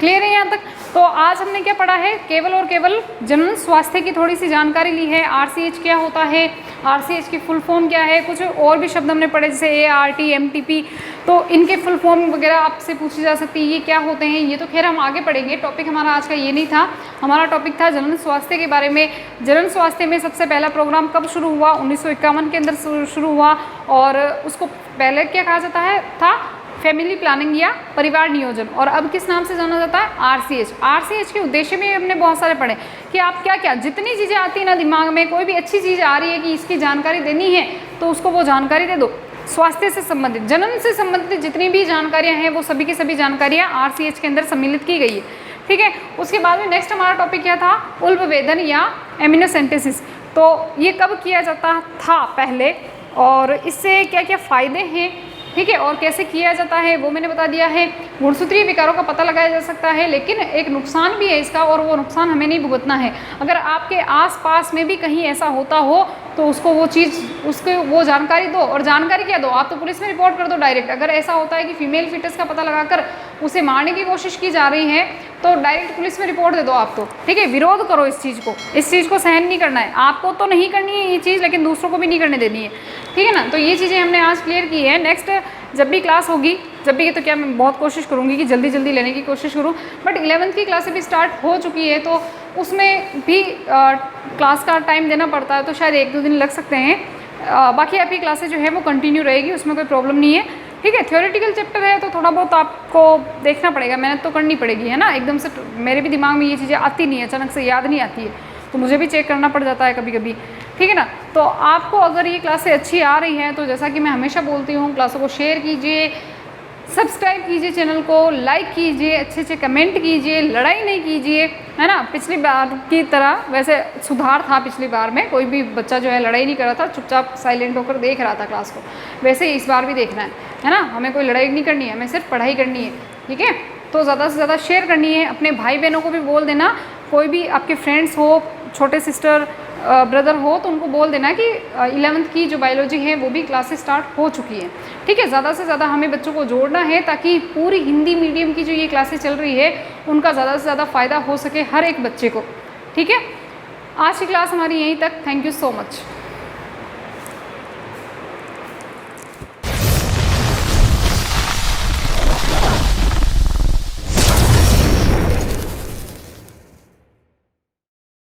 क्लियर है यहाँ तक। तो आज हमने क्या पढ़ा है, केवल और केवल जनन स्वास्थ्य की थोड़ी सी जानकारी ली है। RCH क्या होता है, RCH की फुल फॉर्म क्या है, कुछ और भी शब्द हमने पढ़े जैसे ART, MTP, तो इनके फुल फॉर्म वगैरह आपसे पूछी जा सकती है, ये क्या होते हैं, ये तो खैर हम आगे पढ़ेंगे। टॉपिक हमारा आज का ये नहीं था, हमारा टॉपिक था जनन स्वास्थ्य के बारे में। जनन स्वास्थ्य में सबसे पहला प्रोग्राम कब शुरू हुआ, 1951 के अंदर शुरू हुआ, और उसको पहले क्या कहा जाता है था, फैमिली प्लानिंग या परिवार नियोजन, और अब किस नाम से जाना जाता है, RCH। RCH के उद्देश्य में हमने बहुत सारे पढ़े कि आप क्या क्या जितनी चीज़ें आती हैं ना दिमाग में, कोई भी अच्छी चीज़ आ रही है कि इसकी जानकारी देनी है तो उसको वो जानकारी दे दो। स्वास्थ्य से संबंधित, जनन से संबंधित जितनी भी जानकारियाँ हैं वो सभी की सभी जानकारियाँ RCH के अंदर सम्मिलित की गई है, ठीक है। उसके बाद में नेक्स्ट हमारा टॉपिक क्या था, उल्बवेदन या एमिनोसेंटेसिस। तो ये कब किया जाता था पहले, और इससे क्या क्या फ़ायदे हैं, ठीक है, और कैसे किया जाता है वो मैंने बता दिया है। गुणसूत्रीय विकारों का पता लगाया जा सकता है, लेकिन एक नुकसान भी है इसका, और वो नुकसान हमें नहीं भुगतना है। अगर आपके आसपास में भी कहीं ऐसा होता हो तो उसको वो चीज़, उसको वो जानकारी दो। और जानकारी क्या दो, आप तो पुलिस में रिपोर्ट कर दो डायरेक्ट। अगर ऐसा होता है कि फीमेल फिटस का पता लगाकर उसे मारने की कोशिश की जा रही है तो डायरेक्ट पुलिस में रिपोर्ट दे दो आप तो, ठीक है। विरोध करो इस चीज़ को, इस चीज़ को सहन नहीं करना है आपको, तो नहीं करनी है ये चीज़, लेकिन दूसरों को भी नहीं करने देनी है, ठीक है ना। तो ये चीज़ें हमने आज क्लियर की है। नेक्स्ट जब भी क्लास होगी, जब भी, तो क्या मैं बहुत कोशिश करूँगी कि जल्दी जल्दी लेने की कोशिश करूँ, बट 11th की क्लासें भी स्टार्ट हो चुकी है तो उसमें भी क्लास का टाइम देना पड़ता है, तो शायद 1-2 दिन लग सकते हैं। बाकी आपकी क्लासेज जो है वो कंटिन्यू रहेगी, उसमें कोई प्रॉब्लम नहीं है, ठीक है। थ्योरेटिकल चैप्टर है तो थोड़ा बहुत आपको देखना पड़ेगा, मेहनत तो करनी पड़ेगी, है ना। एकदम से मेरे भी दिमाग में ये चीज़ें आती नहीं है, अचानक से याद नहीं आती है, तो मुझे भी चेक करना पड़ जाता है कभी कभी, ठीक है ना। तो आपको अगर ये क्लासें अच्छी आ रही हैं तो जैसा कि मैं हमेशा बोलती हूँ, क्लासों को शेयर कीजिए, सब्सक्राइब कीजिए चैनल को, लाइक कीजिए, अच्छे अच्छे कमेंट कीजिए, लड़ाई नहीं कीजिए, है ना। पिछली बार की तरह, वैसे सुधार था पिछली बार में, कोई भी बच्चा जो है लड़ाई नहीं कर रहा था, चुपचाप साइलेंट होकर देख रहा था क्लास को, वैसे ही इस बार भी देखना है ना। हमें कोई लड़ाई नहीं करनी है, हमें सिर्फ पढ़ाई करनी है, ठीक है। तो ज़्यादा से ज़्यादा शेयर करनी है, अपने भाई बहनों को भी बोल देना, कोई भी आपके फ्रेंड्स हो, छोटे सिस्टर ब्रदर हो, तो उनको बोल देना कि 11th की जो बायोलॉजी है वो भी क्लासेस स्टार्ट हो चुकी है, ठीक है। ज़्यादा से ज़्यादा हमें बच्चों को जोड़ना है ताकि पूरी हिंदी मीडियम की जो ये क्लासेस चल रही है उनका ज़्यादा से ज़्यादा फ़ायदा हो सके हर एक बच्चे को, ठीक है। आज की क्लास हमारी यहीं तक। Thank you so much.